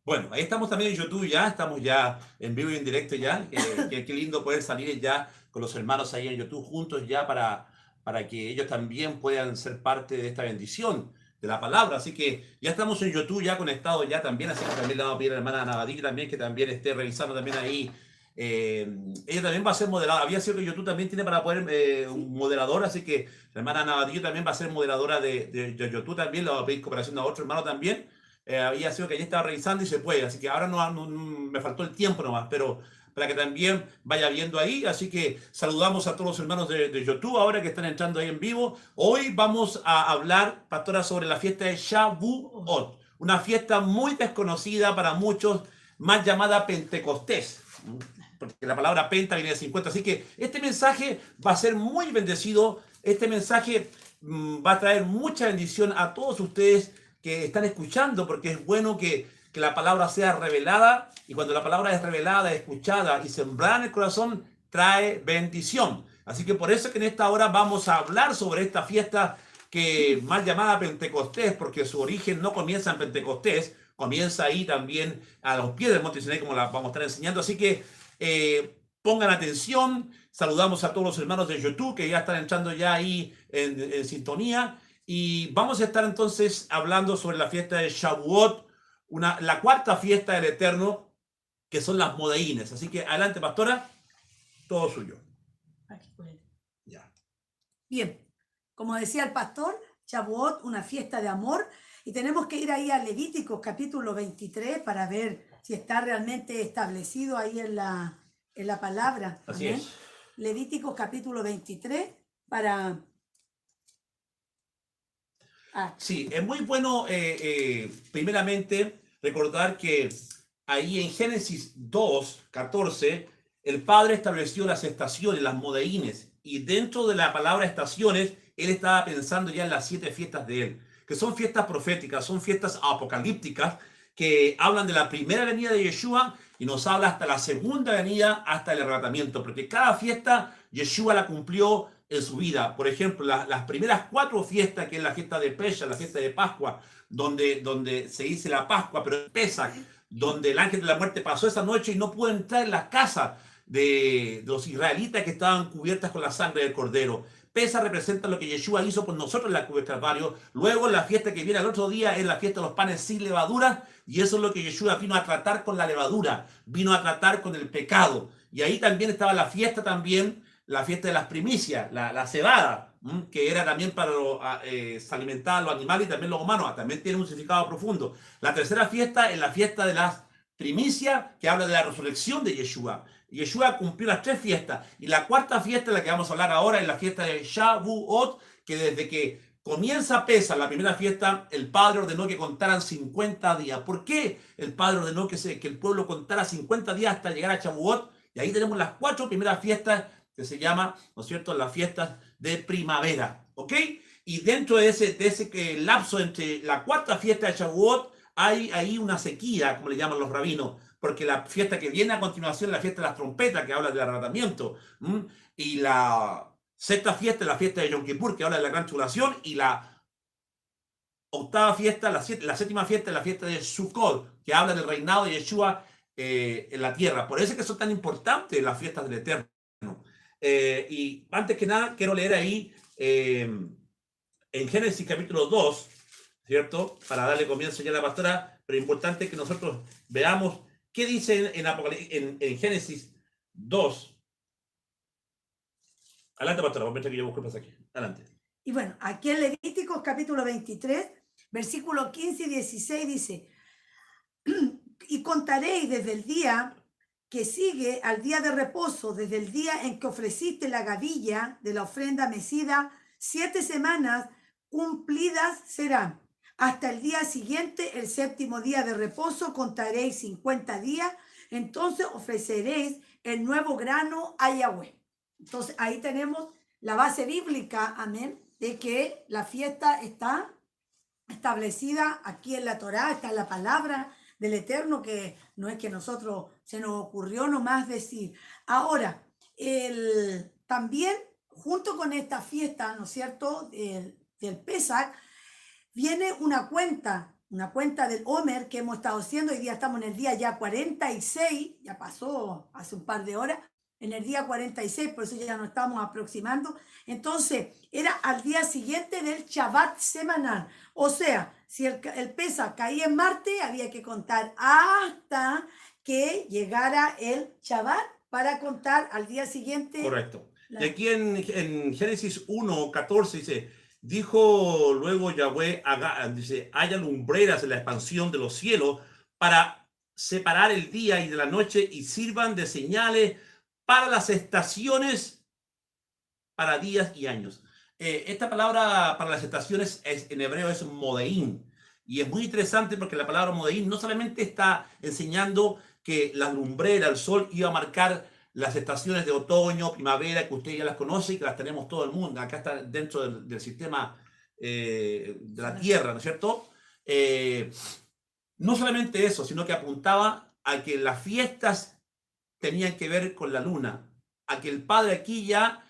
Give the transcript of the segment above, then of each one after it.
Bueno, ahí estamos también en YouTube ya, estamos ya en vivo y en directo ya. Qué lindo poder salir ya con los hermanos ahí en YouTube juntos ya para que ellos también puedan ser parte de esta bendición de la palabra. Así que ya estamos en YouTube ya conectados ya también, así que también le vamos a pedir a la hermana Navadí también que también esté revisando también ahí. Ella también va a ser moderadora. Había sido que YouTube también tiene para poder un Sí. moderador, así que la hermana Navadillo también va a ser moderadora de YouTube también. Le vamos a pedir cooperación a otro hermano también. Había sido que ayer estaba revisando y se puede, así que ahora me faltó el tiempo nomás, pero para que también vaya viendo ahí, así que saludamos a todos los hermanos de YouTube ahora que están entrando ahí en vivo. Hoy vamos a hablar, pastora, sobre la fiesta de Shavuot, una fiesta muy desconocida para muchos, más llamada Pentecostés, porque la palabra penta viene de 50, así que este mensaje va a ser muy bendecido, este mensaje va a traer mucha bendición a todos ustedes que están escuchando, porque es bueno que la palabra sea revelada, y cuando la palabra es revelada, escuchada y sembrada en el corazón, trae bendición. Así que por eso que en esta hora vamos a hablar sobre esta fiesta que mal llamada Pentecostés, porque su origen no comienza en Pentecostés, comienza ahí también a los pies del Monte Sinaí, como la vamos a estar enseñando. Así que pongan atención, saludamos a todos los hermanos de YouTube que ya están entrando ya ahí en sintonía. Y vamos a estar entonces hablando sobre la fiesta de Shavuot, la cuarta fiesta del Eterno, que son las modeínes. Así que adelante, pastora, todo suyo. Aquí puede. Ya. Bien, como decía el pastor, Shavuot, una fiesta de amor, y tenemos que ir ahí a Levíticos capítulo 23 para ver si está realmente establecido ahí en la palabra. Así Amén. es. Levíticos capítulo 23 para... Ah, Sí, es muy bueno, primeramente, recordar que ahí en Génesis 2:14, el Padre estableció las estaciones, las modeínes, y dentro de la palabra estaciones, él estaba pensando ya en las 7 fiestas de él, que son fiestas proféticas, son fiestas apocalípticas, que hablan de la primera venida de Yeshua y nos habla hasta la segunda venida, hasta el arrebatamiento, porque cada fiesta Yeshua la cumplió en su vida. Por ejemplo, las primeras 4 fiestas, que es la fiesta de Pesach, la fiesta de Pascua, donde se dice la Pascua, pero Pesach, donde el ángel de la muerte pasó esa noche y no pudo entrar en las casas de los israelitas que estaban cubiertas con la sangre del cordero. Pesach representa lo que Yeshua hizo por nosotros en la cruz del Calvario. Luego la fiesta que viene al otro día es la fiesta de los panes sin levadura, y eso es lo que Yeshua vino a tratar con la levadura, vino a tratar con el pecado. Y ahí también estaba la fiesta de las primicias, la cebada, que era también para alimentar a los animales y también los humanos, también tiene un significado profundo. La tercera fiesta es la fiesta de las primicias, que habla de la resurrección de Yeshua. Yeshua cumplió las 3 fiestas, y la cuarta fiesta, de la que vamos a hablar ahora, es la fiesta de Shavuot, que desde que comienza Pesach, la primera fiesta, el Padre ordenó que contaran 50 días. ¿Por qué el Padre ordenó que el pueblo contara 50 días hasta llegar a Shavuot? Y ahí tenemos las 4 primeras fiestas que se llama, ¿no es cierto?, las fiestas de primavera, ¿ok? Y dentro de ese lapso entre la cuarta fiesta de Shavuot hay ahí una sequía, como le llaman los rabinos, porque la fiesta que viene a continuación es la fiesta de las trompetas, que habla del arrebatamiento, y la sexta fiesta es la fiesta de Yom Kippur, que habla de la gran tribulación, y la octava fiesta, la séptima fiesta es la fiesta de Sukkot, que habla del reinado de Yeshua en la tierra. Por eso es que son tan importantes las fiestas del Eterno. Y antes que nada, quiero leer ahí en Génesis capítulo 2, ¿cierto? Para darle comienzo ya a la pastora, pero importante que nosotros veamos qué dice en Génesis 2. Adelante, pastora, mientras que yo busco el pasaje. Adelante. y bueno, aquí en Levíticos capítulo 23, versículo 15 y 16 dice, y contaréis desde el día que sigue al día de reposo, desde el día en que ofreciste la gavilla de la ofrenda mecida, 7 semanas cumplidas serán. Hasta el día siguiente, el séptimo día de reposo, contaréis 50 días, entonces ofreceréis el nuevo grano a Yahweh. Entonces ahí tenemos la base bíblica, amén, de que la fiesta está establecida aquí en la Torá, está en la palabra del Eterno, que no es que nosotros se nos ocurrió nomás decir. Ahora, también junto con esta fiesta, ¿no es cierto?, del Pesach, viene una cuenta una cuenta del Homer que hemos estado haciendo. Hoy día estamos en el día ya 46, ya pasó hace un par de horas, en el día 46, por eso ya nos estamos aproximando. Entonces, era al día siguiente del Shabbat semanal. O sea, si el Pesaj caía en martes, había que contar hasta que llegara el Shabbat para contar al día siguiente. Correcto. La- Y aquí en Génesis 1:14 dice, dijo luego Yahweh, dice, haya lumbreras en la expansión de los cielos para separar el día y de la noche y sirvan de señales para las estaciones, para días y años. Esta palabra para las estaciones en hebreo es modeín. Y es muy interesante porque la palabra modeín no solamente está enseñando que la lumbrera, el sol, iba a marcar las estaciones de otoño, primavera, que usted ya las conoce y que las tenemos todo el mundo. Acá está dentro del sistema de la Tierra, ¿no es cierto? No solamente eso, sino que apuntaba a que las fiestas tenían que ver con la luna, a que el Padre aquí ya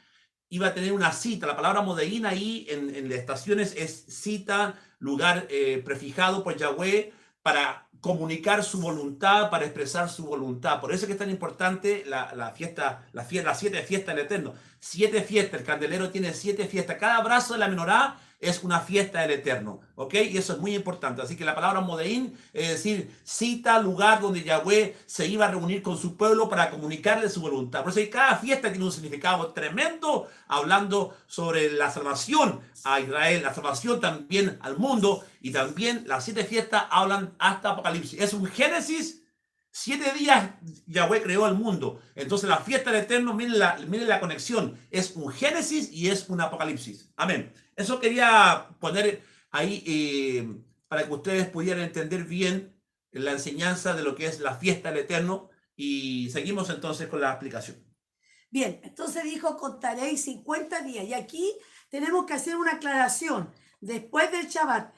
iba a tener una cita. La palabra modeín ahí en las estaciones es cita, lugar prefijado por Yahweh para comunicar su voluntad, para expresar su voluntad. Por eso es que es tan importante la fiesta, las 7 fiestas del Eterno. 7 fiestas, el candelero tiene 7 fiestas. Cada brazo de la menorá es una fiesta del Eterno, ¿ok? Y eso es muy importante. Así que la palabra modeín es decir, cita, lugar donde Yahweh se iba a reunir con su pueblo para comunicarle su voluntad. Por eso cada fiesta tiene un significado tremendo, hablando sobre la salvación a Israel, la salvación también al mundo, y también las 7 fiestas hablan hasta Apocalipsis. Es un Génesis. 7 días Yahweh creó el mundo. Entonces la fiesta del Eterno, miren la conexión. Es un Génesis y es un Apocalipsis. Amén. Eso quería poner ahí para que ustedes pudieran entender bien la enseñanza de lo que es la fiesta del Eterno. Y seguimos entonces con la explicación. Bien, entonces dijo, contaréis 50 días. Y aquí tenemos que hacer una aclaración. Después del Shabbat,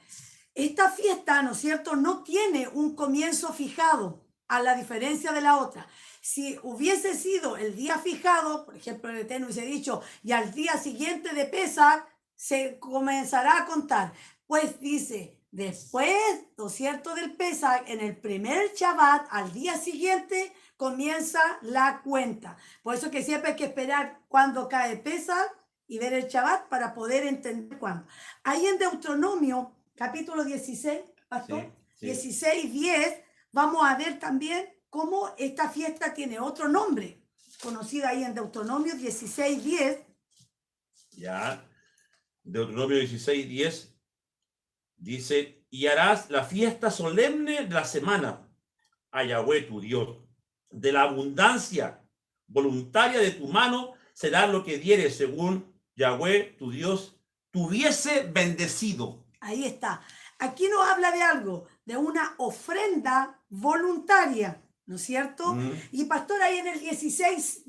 esta fiesta, ¿no es cierto?, no tiene un comienzo fijado, a la diferencia de la otra. Si hubiese sido el día fijado, por ejemplo, el Eterno hubiese dicho, y al día siguiente de Pesach se comenzará a contar. Pues dice, después, ¿no es cierto?, del Pesach, en el primer Shabbat, al día siguiente, comienza la cuenta. Por eso que siempre hay que esperar cuando cae Pesach y ver el Shabbat para poder entender cuándo. Ahí en Deuteronomio, capítulo 16, pastor, Sí. 16:10, vamos a ver también cómo esta fiesta tiene otro nombre, conocido ahí en Deuteronomio 16:10. Ya. Deuteronomio 16:10 dice, y harás la fiesta solemne de la semana a Yahweh tu Dios. De la abundancia voluntaria de tu mano será lo que dieres según Yahweh tu Dios tuviese bendecido. Ahí está. Aquí nos habla de algo, de una ofrenda voluntaria, ¿no es cierto? Y pastor, ahí en el 16,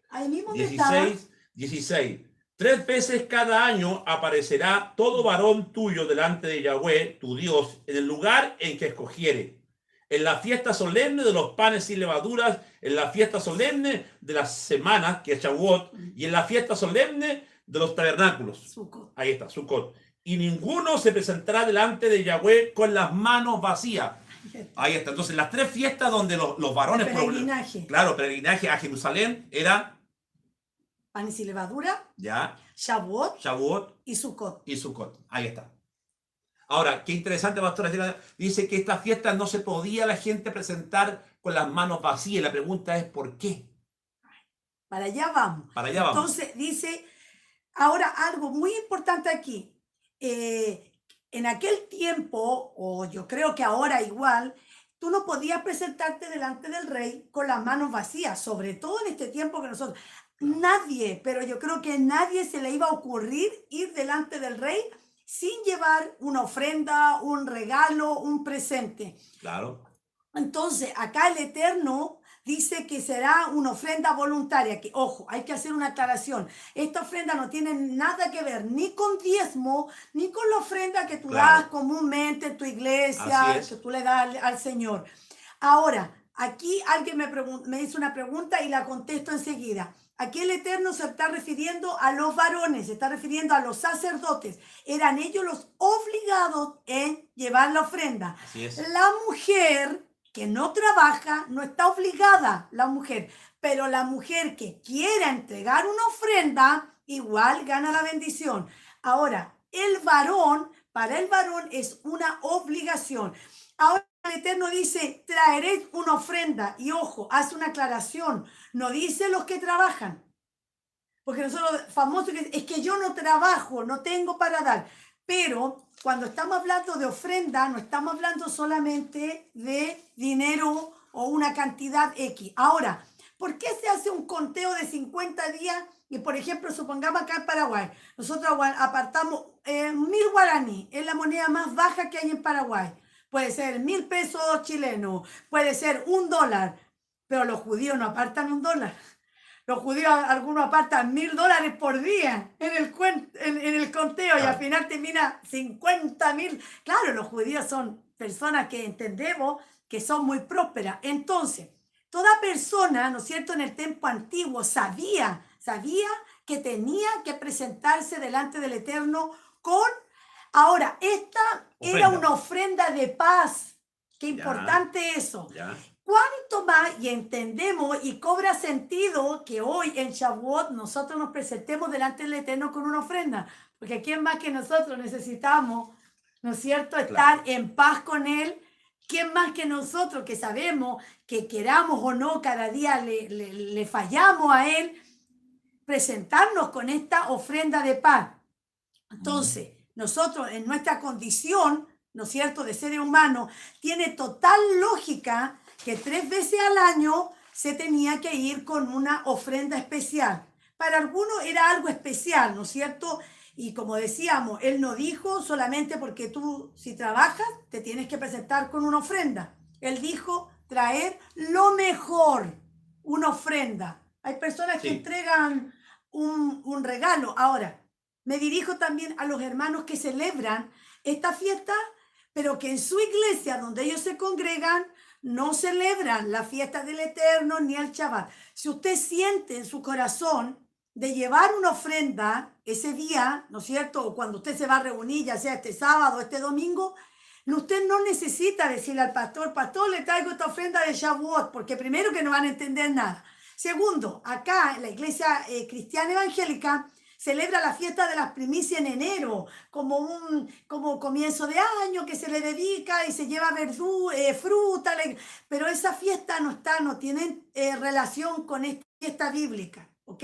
ahí mismo donde estaba. 16. 3 veces cada año aparecerá todo varón tuyo delante de Yahweh, tu Dios, en el lugar en que escogiere. En la fiesta solemne de los panes sin levaduras, en la fiesta solemne de las semanas, que es Shavuot, y en la fiesta solemne de los tabernáculos. Sukkot. Ahí está, Sukkot. Y ninguno se presentará delante de Yahweh con las manos vacías. Ahí está. Entonces, las 3 fiestas donde los varones... Peregrinaje. Claro, peregrinaje a Jerusalén era... Panes y levadura, Ya, Shavuot y Sukkot. y Sukkot. Ahí está. Ahora, qué interesante, pastora. Dice que esta fiesta no se podía la gente presentar con las manos vacías. La pregunta es, ¿por qué? Para allá vamos. Para allá vamos. Entonces, dice, ahora algo muy importante aquí. En aquel tiempo, o yo creo que ahora igual, tú no podías presentarte delante del rey con las manos vacías, sobre todo en este tiempo que nosotros... Nadie, pero yo creo que nadie se le iba a ocurrir ir delante del rey sin llevar una ofrenda, un regalo, un presente. Claro. Entonces, acá el Eterno dice que será una ofrenda voluntaria, que, ojo, hay que hacer una aclaración. Esta ofrenda no tiene nada que ver ni con diezmo, ni con la ofrenda que tú das comúnmente en tu iglesia, que tú le das al Señor. Ahora, aquí alguien me hizo una pregunta y la contesto enseguida. aquí el Eterno se está refiriendo a los varones, se está refiriendo a los sacerdotes. Eran ellos los obligados en llevar la ofrenda. Así es. La mujer que no trabaja no está obligada, la mujer, pero la mujer que quiera entregar una ofrenda igual gana la bendición. Ahora, el varón, para el varón es una obligación. Ahora el Eterno dice, traeréis una ofrenda. Y ojo, hace una aclaración. No dice los que trabajan. Porque nosotros, famoso, es que yo no trabajo, no tengo para dar. Pero cuando estamos hablando de ofrenda, no estamos hablando solamente de dinero o una cantidad X. Ahora, ¿por qué se hace un conteo de 50 días? Y por ejemplo, supongamos acá en Paraguay, nosotros apartamos 1.000 guaraní, es la moneda más baja que hay en Paraguay. Puede ser 1.000 pesos chilenos, puede ser $1, pero los judíos no apartan $1. Los judíos, algunos apartan $1.000 por día en el conteo y al final termina 50.000. Claro, los judíos son personas que entendemos que son muy prósperas. Entonces, toda persona, ¿no es cierto?, en el tiempo antiguo sabía que tenía que presentarse delante del Eterno con... Ahora, esta era una ofrenda de paz. Qué importante eso. Ya. ¿Cuánto más? Y entendemos y cobra sentido que hoy en Shavuot nosotros nos presentemos delante del Eterno con una ofrenda. Porque ¿quién más que nosotros necesitamos, ¿no es cierto?, estar en paz con Él? ¿Quién más que nosotros que sabemos que queramos o no, cada día le fallamos a Él, presentarnos con esta ofrenda de paz? Entonces, nosotros en nuestra condición, ¿no es cierto?, de seres humanos, tiene total lógica que 3 veces al año se tenía que ir con una ofrenda especial. Para algunos era algo especial, ¿no es cierto? Y como decíamos, Él no dijo solamente porque tú, si trabajas, te tienes que presentar con una ofrenda. Él dijo traer lo mejor, una ofrenda. Hay personas que entregan un regalo. Ahora, me dirijo también a los hermanos que celebran esta fiesta, pero que en su iglesia, donde ellos se congregan, no celebran la fiesta del Eterno ni el Shabbat. Si usted siente en su corazón de llevar una ofrenda ese día, ¿no es cierto?, o cuando usted se va a reunir, ya sea este sábado o este domingo, usted no necesita decirle al pastor, pastor, le traigo esta ofrenda de Shavuot, porque primero que no van a entender nada. Segundo, acá en la iglesia cristiana evangélica, celebra la fiesta de las primicias en enero, como comienzo de año que se le dedica y se lleva fruta, pero esa fiesta no tiene relación con esta fiesta bíblica, ¿ok?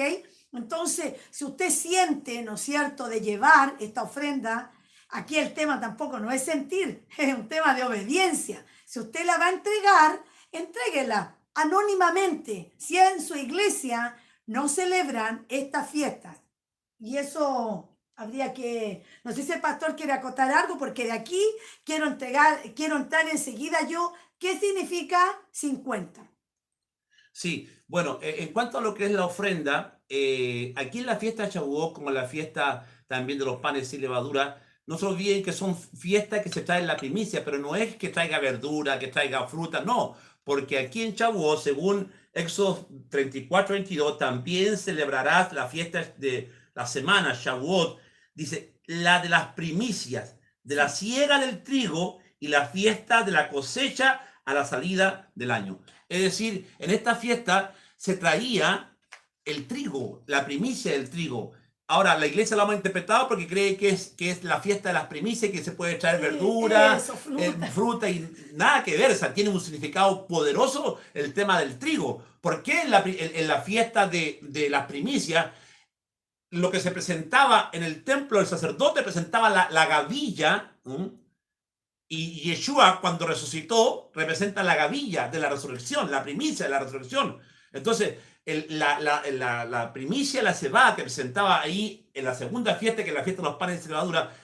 Entonces, si usted siente, ¿no es cierto?, de llevar esta ofrenda, aquí el tema tampoco no es sentir, es un tema de obediencia. Si usted la va a entregar, entréguela anónimamente, si en su iglesia no celebran estas fiestas. Y eso habría que, no sé si el pastor quiere acotar algo, porque de aquí quiero entrar enseguida yo, ¿qué significa 50? Sí, bueno, en cuanto a lo que es la ofrenda, aquí en la fiesta de Shavuot, como en la fiesta también de los panes sin levadura, no se olviden que son fiestas que se traen la primicia, pero no es que traiga verdura, que traiga fruta, no, porque aquí en Shavuot, según Éxodo 34:22, también celebrarás la fiesta de la semana, Shavuot, dice, la de las primicias, de la siega del trigo y la fiesta de la cosecha a la salida del año. Es decir, en esta fiesta se traía el trigo, la primicia del trigo. Ahora, la iglesia lo ha interpretado porque cree que es la fiesta de las primicias, que se puede traer verdura, fruta y nada que ver. O sea, tiene un significado poderoso el tema del trigo. ¿Por qué en la fiesta de las primicias lo que se presentaba en el templo del sacerdote presentaba la gavilla? Y Yeshua, cuando resucitó, representa la gavilla de la resurrección, la primicia de la resurrección. Entonces, la primicia de la cebada que presentaba ahí en la segunda fiesta, que es la fiesta de los panes de levadura,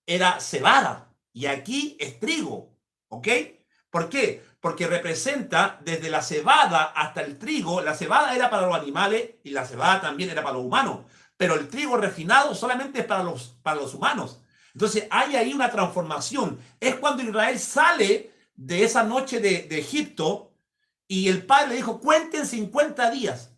era cebada. Y aquí es trigo. ¿Ok? ¿Por qué? Porque representa desde la cebada hasta el trigo. La cebada era para los animales y la cebada también era para los humanos. Pero el trigo refinado solamente es para los humanos. Entonces hay ahí una transformación. Es cuando Israel sale de esa noche de Egipto y el padre le dijo, cuenten 50 días.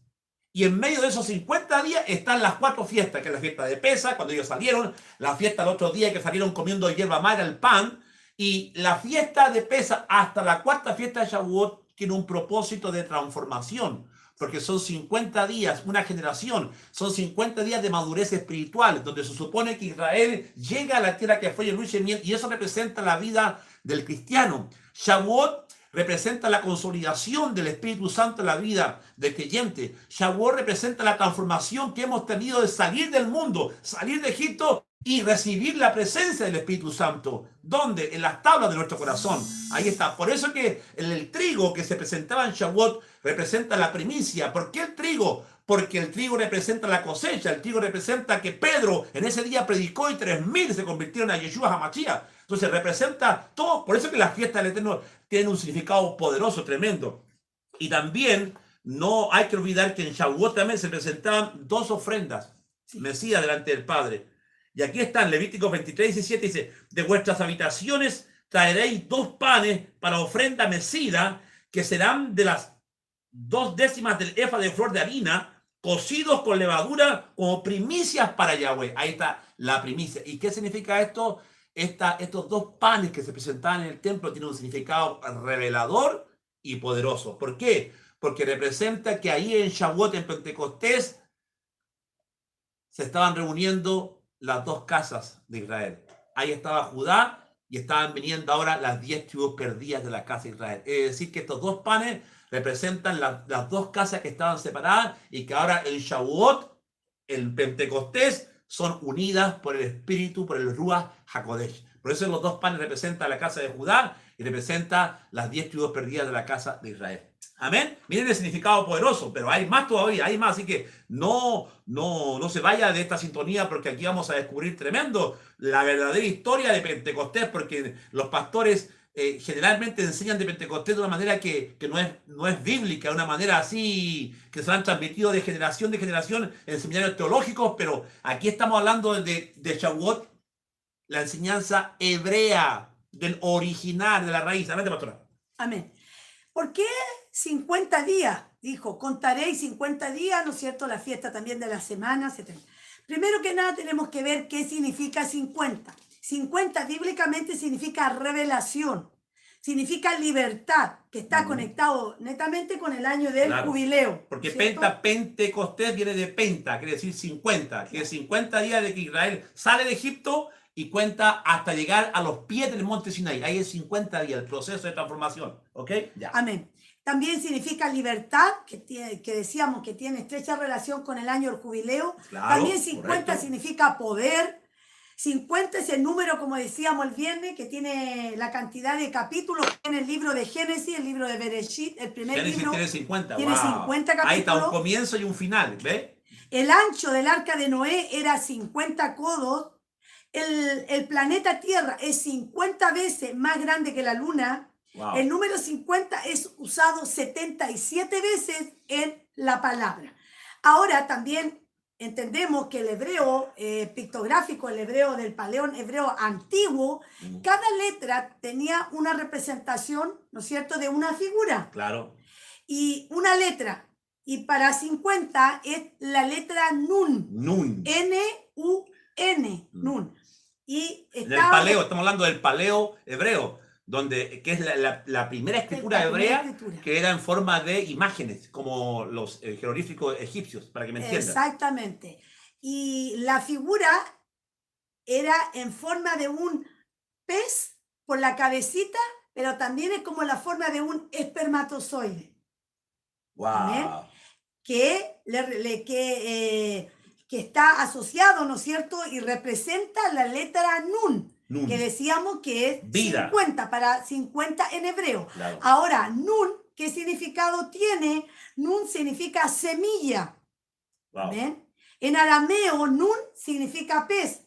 Y en medio de esos 50 días están las 4 fiestas, que es la fiesta de Pesa, cuando ellos salieron, la fiesta del otro día que salieron comiendo hierba mala, el pan, y la fiesta de Pesa hasta la 4ª fiesta de Shavuot tiene un propósito de transformación, porque son 50 días, una generación, son 50 días de madurez espiritual, donde se supone que Israel llega a la tierra que fue luz y miel, y eso representa la vida del cristiano. Shavuot representa la consolidación del Espíritu Santo en la vida del creyente. Shavuot representa la transformación que hemos tenido de salir del mundo, salir de Egipto y recibir la presencia del Espíritu Santo. ¿Dónde? En las tablas de nuestro corazón. Ahí está. Por eso que el trigo que se presentaba en Shavuot representa la primicia. ¿Por qué el trigo? Porque el trigo representa la cosecha. El trigo representa que Pedro en ese día predicó y 3.000 se convirtieron a Yeshua HaMashiach. Entonces representa todo. Por eso que las fiestas del Eterno tienen un significado poderoso, tremendo. Y también no hay que olvidar que en Shavuot también se presentaban 2 ofrendas mecidas delante del Padre. Y aquí está en Levítico 23:17, dice: de vuestras habitaciones traeréis 2 panes para ofrenda mecida, que serán de las 2/10 del efa de flor de harina, cocidos con levadura como primicias para Yahweh. Ahí está la primicia. ¿Y qué significa esto? Estos 2 panes que se presentaban en el templo tienen un significado revelador y poderoso. ¿Por qué? Porque representa que ahí en Shavuot, en Pentecostés, se estaban reuniendo las 2 casas de Israel. Ahí estaba Judá y estaban viniendo ahora las 10 tribus perdidas de la casa de Israel. Es decir, que estos 2 panes representan las 2 casas que estaban separadas y que ahora en Shavuot, en Pentecostés, son unidas por el Espíritu, por el Ruach HaKodesh. Por eso los 2 panes representan la casa de Judá y representan las 10 tribus perdidas de la casa de Israel. Amén. Miren el significado poderoso, pero hay más todavía, hay más. Así que no se vaya de esta sintonía, porque aquí vamos a descubrir tremendo la verdadera historia de Pentecostés, porque los pastores generalmente enseñan de Pentecostés de una manera que no es bíblica, de una manera así que se han transmitido de generación en seminarios teológicos, pero aquí estamos hablando de Shavuot, la enseñanza hebrea, del original, de la raíz. Amén, pastora. Amén. ¿Por qué 50 días? Dijo, contaréis 50 días, ¿no es cierto? La fiesta también de las semanas, etc. Primero que nada tenemos que ver qué significa 50. 50 bíblicamente significa revelación, significa libertad, que está conectado netamente con el año del jubileo. Porque Pentecostés viene de penta, quiere decir 50, que es 50 días de que Israel sale de Egipto y cuenta hasta llegar a los pies del monte Sinaí. Ahí es 50 días, el proceso de transformación. ¿Ok? Ya. Amén. También significa libertad, que decíamos que tiene estrecha relación con el año del jubileo. Claro, también 50 correcto. Significa poder. 50 es el número, como decíamos el viernes, que tiene la cantidad de capítulos en el libro de Génesis, el libro de Bereshit, el primer Génesis libro. tiene 50. Tiene 50 capítulos. Ahí está un comienzo y un final, ¿ves? El ancho del arca de Noé era 50 codos. El planeta Tierra es 50 veces más grande que la Luna. Wow. El número 50 es usado 77 veces en la palabra. Ahora también entendemos que el hebreo pictográfico, el hebreo del paleón hebreo antiguo, cada letra tenía una representación, ¿no es cierto?, de una figura. Claro. Y una letra. Y para 50 es la letra Nun. Nun. N-U-N. Nun. Y del paleo, estamos hablando del paleo hebreo, que es la primera escritura hebrea, que era en forma de imágenes, como los jeroglíficos egipcios, para que me entiendan. Exactamente. Y la figura era en forma de un pez por la cabecita, pero también es como la forma de un espermatozoide. Wow. ¿Amén? Que está asociado, ¿no es cierto? Y representa la letra Nun, que decíamos que es vida. 50, para 50 en hebreo. Claro. Ahora, Nun, ¿qué significado tiene? Nun significa semilla. Wow. ¿Ven? En arameo, Nun significa pez.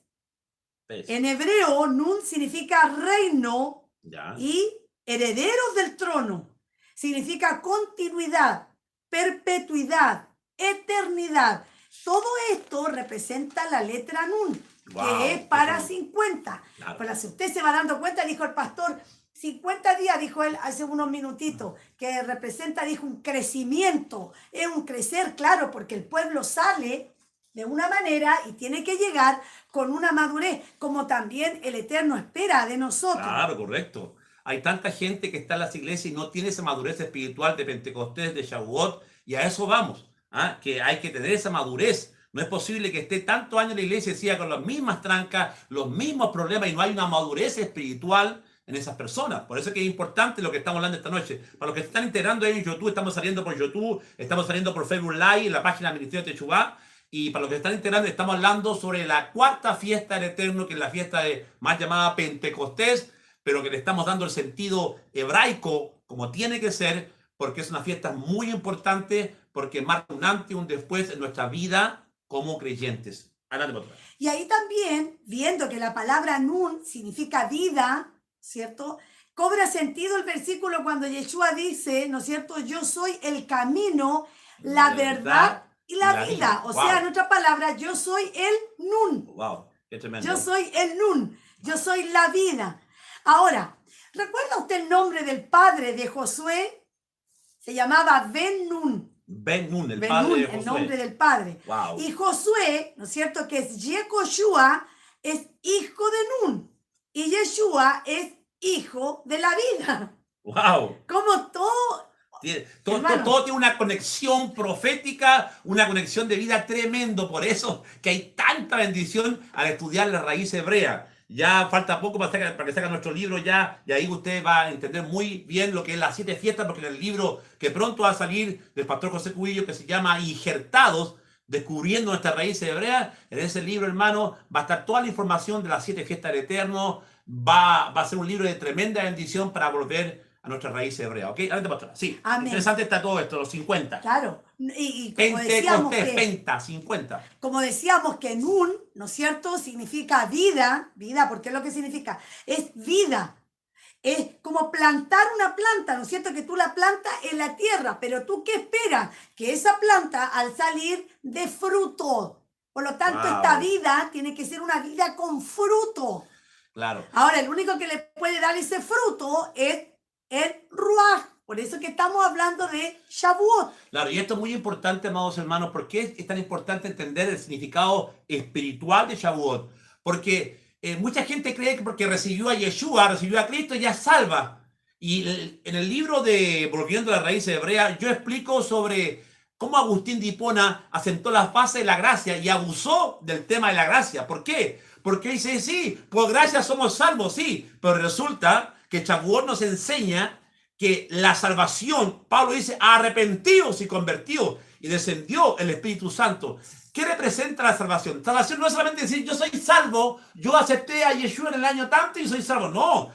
En hebreo, Nun significa reino. Ya. Y herederos del trono. Significa continuidad, perpetuidad, eternidad. Todo esto representa la letra Nun, que es para 50. Claro. Pero si usted se va dando cuenta, dijo el pastor, 50 días, dijo él hace unos minutitos, que representa, dijo, un crecimiento, es un crecer, claro, porque el pueblo sale de una manera y tiene que llegar con una madurez, como también el Eterno espera de nosotros. Claro, correcto. Hay tanta gente que está en las iglesias y no tiene esa madurez espiritual de Pentecostés, de Shavuot, y a eso vamos, ¿ah? Que hay que tener esa madurez. No es posible que esté tantos años en la iglesia y siga con las mismas trancas, los mismos problemas y no hay una madurez espiritual en esas personas. Por eso es que es importante lo que estamos hablando esta noche. Para los que se están integrando en YouTube, estamos saliendo por YouTube, estamos saliendo por Facebook Live, en la página del Ministerio de Techubá. Y para los que se están integrando, estamos hablando sobre la cuarta fiesta del Eterno, que es la fiesta más llamada Pentecostés, pero que le estamos dando el sentido hebraico como tiene que ser, porque es una fiesta muy importante, porque marca un antes y un después en nuestra vida como creyentes. Adelante, pastora. Y ahí también, viendo que la palabra nun significa vida, ¿cierto? Cobra sentido el versículo cuando Yeshua dice, ¿no es cierto? Yo soy el camino, la verdad y la vida. O sea, en otra palabra, yo soy el nun. Wow, qué tremendo. Yo soy el nun. Yo soy la vida. Ahora, ¿recuerda usted el nombre del padre de Josué? Se llamaba Ben Nun. Ben Nun, el Ben padre Nun, de Josué. el nombre del padre. Wow. Y Josué, ¿no es cierto? Que es Yehoshua, es hijo de Nun. Y Yeshua es hijo de la vida. Wow. Como todo. Todo tiene una conexión profética, una conexión de vida tremendo. Por eso que hay tanta bendición al estudiar la raíz hebrea. Ya falta poco para que salga nuestro libro ya, y ahí usted va a entender muy bien lo que es las 7 fiestas, porque en el libro que pronto va a salir del pastor José Cubillo, que se llama Injertados, descubriendo nuestra raíz hebrea, en ese libro, hermano, va a estar toda la información de las 7 fiestas del Eterno. Va a ser un libro de tremenda bendición para volver a nuestra raíz hebrea. ¿Ok? Adelante, pastora. Sí. Amén. Interesante está todo esto, los 50. Claro. Y como decíamos Pentecostés, que, Penta, 50. como decíamos que Nun, ¿no es cierto? Significa vida, porque es lo que significa, es vida. Es como plantar una planta, ¿no es cierto? Que tú la plantas en la tierra, pero tú ¿qué esperas? Que esa planta al salir de fruto. Por lo tanto, esta vida tiene que ser una vida con fruto. Claro. Ahora, el único que le puede dar ese fruto es el Ruach. Por eso que estamos hablando de Shavuot. Claro, y esto es muy importante, amados hermanos. ¿Por qué es tan importante entender el significado espiritual de Shavuot? Porque mucha gente cree que porque recibió a Yeshua, recibió a Cristo, ya es salva. Y en el libro de Volviendo a la Raíz Hebrea, yo explico sobre cómo Agustín de Hipona asentó la fase de la gracia y abusó del tema de la gracia. ¿Por qué? Porque dice, sí, por gracia somos salvos, sí, pero resulta que Shavuot nos enseña que la salvación, Pablo dice, arrepentidos y convertidos, y descendió el Espíritu Santo. ¿Qué representa la salvación? Salvación no es solamente decir, yo soy salvo, yo acepté a Yeshua en el año tanto y soy salvo. No,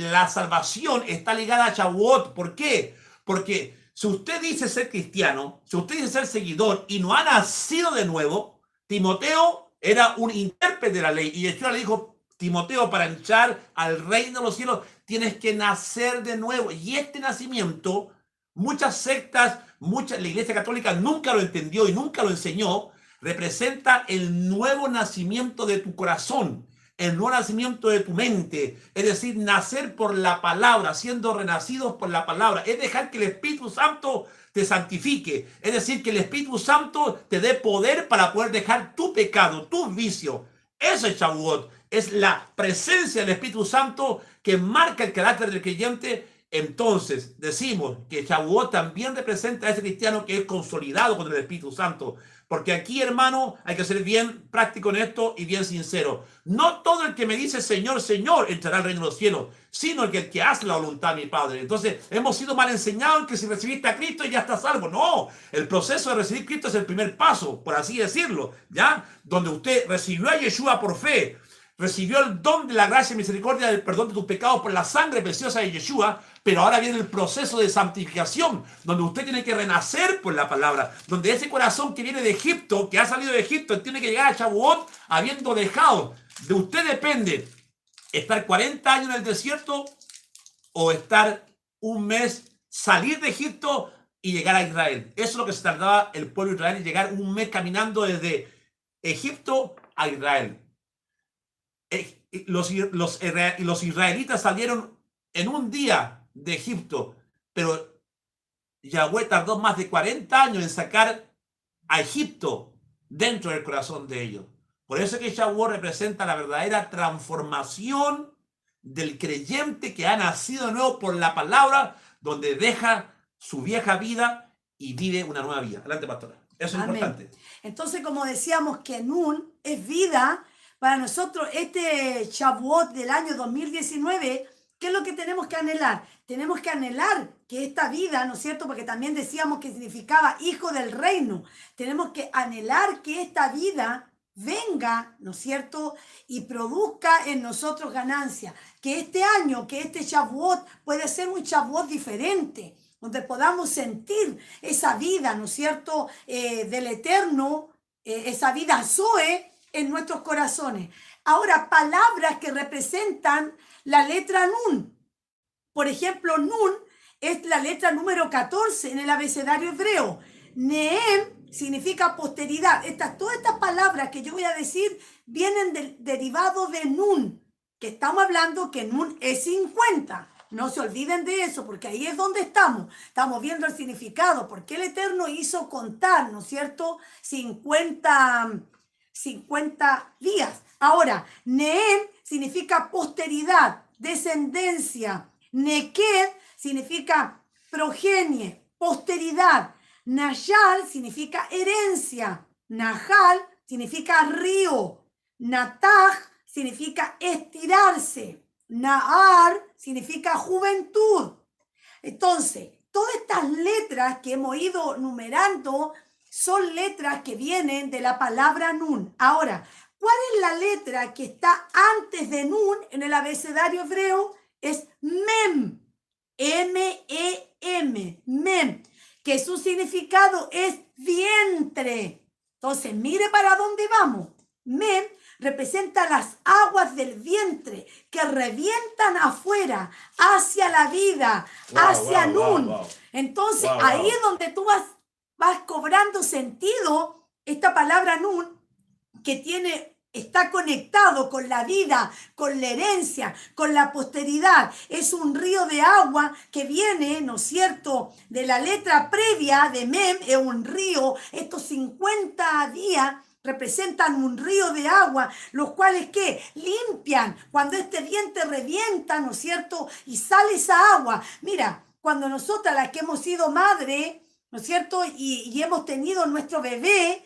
la salvación está ligada a Shavuot. ¿Por qué? Porque si usted dice ser cristiano, si usted dice ser seguidor y no ha nacido de nuevo, Timoteo era un intérprete de la ley y Yeshua le dijo, Timoteo, para entrar al reino de los cielos, tienes que nacer de nuevo. Y este nacimiento, muchas sectas, la Iglesia Católica nunca lo entendió y nunca lo enseñó, representa el nuevo nacimiento de tu corazón, el nuevo nacimiento de tu mente. Es decir, nacer por la palabra, siendo renacidos por la palabra. Es dejar que el Espíritu Santo te santifique. Es decir, que el Espíritu Santo te dé poder para poder dejar tu pecado, tu vicio. Eso es Shavuot. Es la presencia del Espíritu Santo que marca el carácter del creyente. Entonces decimos que Shavuot también representa a ese cristiano que es consolidado con el Espíritu Santo. Porque aquí, hermano, hay que ser bien práctico en esto y bien sincero. No todo el que me dice Señor, Señor entrará al reino de los cielos, sino el que hace la voluntad de mi Padre. Entonces hemos sido mal enseñados en que si recibiste a Cristo ya estás salvo. No, el proceso de recibir a Cristo es el primer paso, por así decirlo, ¿ya? Donde usted recibió a Yeshua por fe, recibió el don de la gracia y misericordia del perdón de tus pecados por la sangre preciosa de Yeshua, pero ahora viene el proceso de santificación, donde usted tiene que renacer por la palabra, donde ese corazón que viene de Egipto, que ha salido de Egipto, tiene que llegar a Shavuot habiendo dejado. De usted depende estar 40 años en el desierto o estar un mes, salir de Egipto y llegar a Israel. Eso es lo que se tardaba el pueblo de Israel, y llegar un mes caminando desde Egipto a Israel. Los israelitas salieron en un día de Egipto, pero Yahweh tardó más de 40 años en sacar a Egipto dentro del corazón de ellos. Por eso que Shavuot representa la verdadera transformación del creyente que ha nacido de nuevo por la palabra, donde deja su vieja vida y vive una nueva vida. Adelante, pastora. Eso es Amén. importante. Entonces, como decíamos que Nun es vida, para nosotros este Shavuot del año 2019, ¿qué es lo que tenemos que anhelar? Tenemos que anhelar que esta vida, ¿no es cierto? Porque también decíamos que significaba hijo del reino. Tenemos que anhelar que esta vida venga, ¿no es cierto? Y produzca en nosotros ganancia. Que este año, que este Shavuot puede ser un Shavuot diferente, donde podamos sentir esa vida, ¿no es cierto?, del Eterno, esa vida Zoe en nuestros corazones. Ahora, palabras que representan la letra Nun. Por ejemplo, Nun es la letra número 14 en el abecedario hebreo. Neem significa posteridad. Todas estas palabras que yo voy a decir vienen derivados de Nun, que estamos hablando que Nun es 50. No se olviden de eso, porque ahí es donde estamos. Estamos viendo el significado, porque el Eterno hizo contar, ¿no es cierto?, 50 días. Ahora, Neem significa posteridad, descendencia. Neked significa progenie, posteridad. Nayal significa herencia. Nahal significa río. Nataj significa estirarse. Nahar significa juventud. Entonces, todas estas letras que hemos ido numerando son letras que vienen de la palabra Nun. Ahora, ¿cuál es la letra que está antes de Nun en el abecedario hebreo? Es Mem. M-E-M. Mem. Que su significado es vientre. Entonces, mire para dónde vamos. Mem representa las aguas del vientre que revientan afuera, hacia la vida, hacia Nun. Entonces, ahí es donde tú vas cobrando sentido esta palabra Nun, que está conectado con la vida, con la herencia, con la posteridad. Es un río de agua que viene, ¿no es cierto?, de la letra previa de Mem, es un río. Estos 50 días representan un río de agua, los cuales ¿qué? Limpian cuando este vientre revienta, ¿no es cierto?, y sale esa agua. Mira, cuando nosotras, las que hemos sido madre, ¿no es cierto?, y hemos tenido nuestro bebé,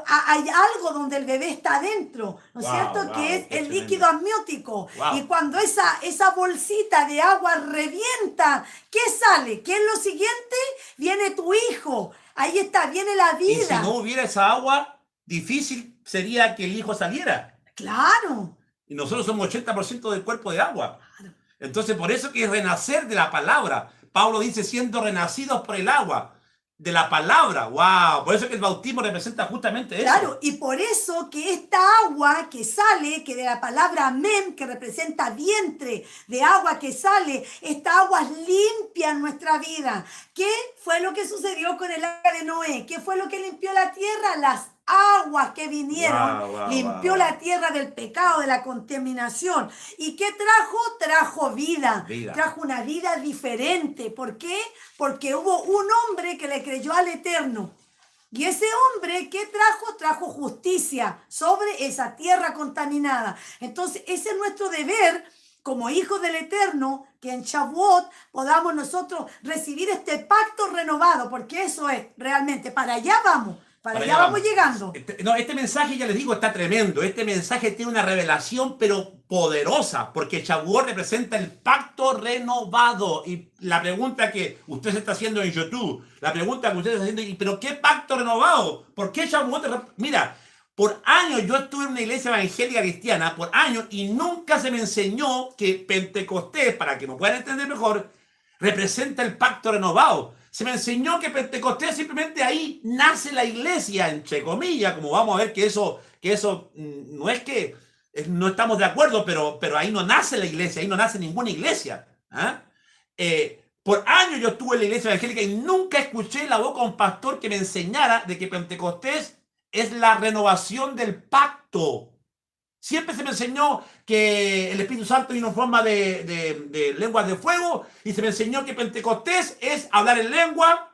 hay algo donde el bebé está adentro, ¿no es cierto?, que es el líquido amniótico. Y cuando esa bolsita de agua revienta, ¿qué sale? ¿Qué es lo siguiente? Viene tu hijo. Ahí está, viene la vida. Y si no hubiera esa agua, difícil sería que el hijo saliera. Claro. Y nosotros somos 80% del cuerpo de agua. Claro. Entonces, por eso que es renacer de la palabra. Pablo dice, siendo renacidos por el agua, de la palabra. ¡Wow! Por eso que el bautismo representa justamente eso. Claro, y por eso que esta agua que sale, que de la palabra Mem, que representa vientre, de agua que sale, esta agua limpia nuestra vida. ¿Qué fue lo que sucedió con el arca de Noé? ¿Qué fue lo que limpió la tierra? Las aguas que vinieron, limpió la tierra del pecado, de la contaminación. ¿Y qué trajo? Trajo vida. Trajo una vida diferente. ¿Por qué? Porque hubo un hombre que le creyó al Eterno. Y ese hombre, ¿qué trajo? Trajo justicia sobre esa tierra contaminada. Entonces, ese es nuestro deber como hijos del Eterno, que en Shavuot podamos nosotros recibir este pacto renovado, porque eso es realmente, para allá vamos. Para allá vamos llegando. Este mensaje, ya les digo, está tremendo. Este mensaje tiene una revelación, pero poderosa, porque Shavuot representa el pacto renovado. Y la pregunta que usted se está haciendo en YouTube, la pregunta que usted está haciendo, ¿pero qué pacto renovado? ¿Por qué Shavuot? Mira, por años yo estuve en una iglesia evangélica cristiana, por años, y nunca se me enseñó que Pentecostés, para que me puedan entender mejor, representa el pacto renovado. Se me enseñó que Pentecostés simplemente ahí nace la iglesia, entre comillas, como vamos a ver que eso no es que no estamos de acuerdo, pero ahí no nace la iglesia, ahí no nace ninguna iglesia. Por años yo estuve en la iglesia evangélica y nunca escuché la boca de un pastor que me enseñara de que Pentecostés es la renovación del pacto. Siempre se me enseñó que el Espíritu Santo vino en forma de lenguas de fuego y se me enseñó que Pentecostés es hablar en lengua.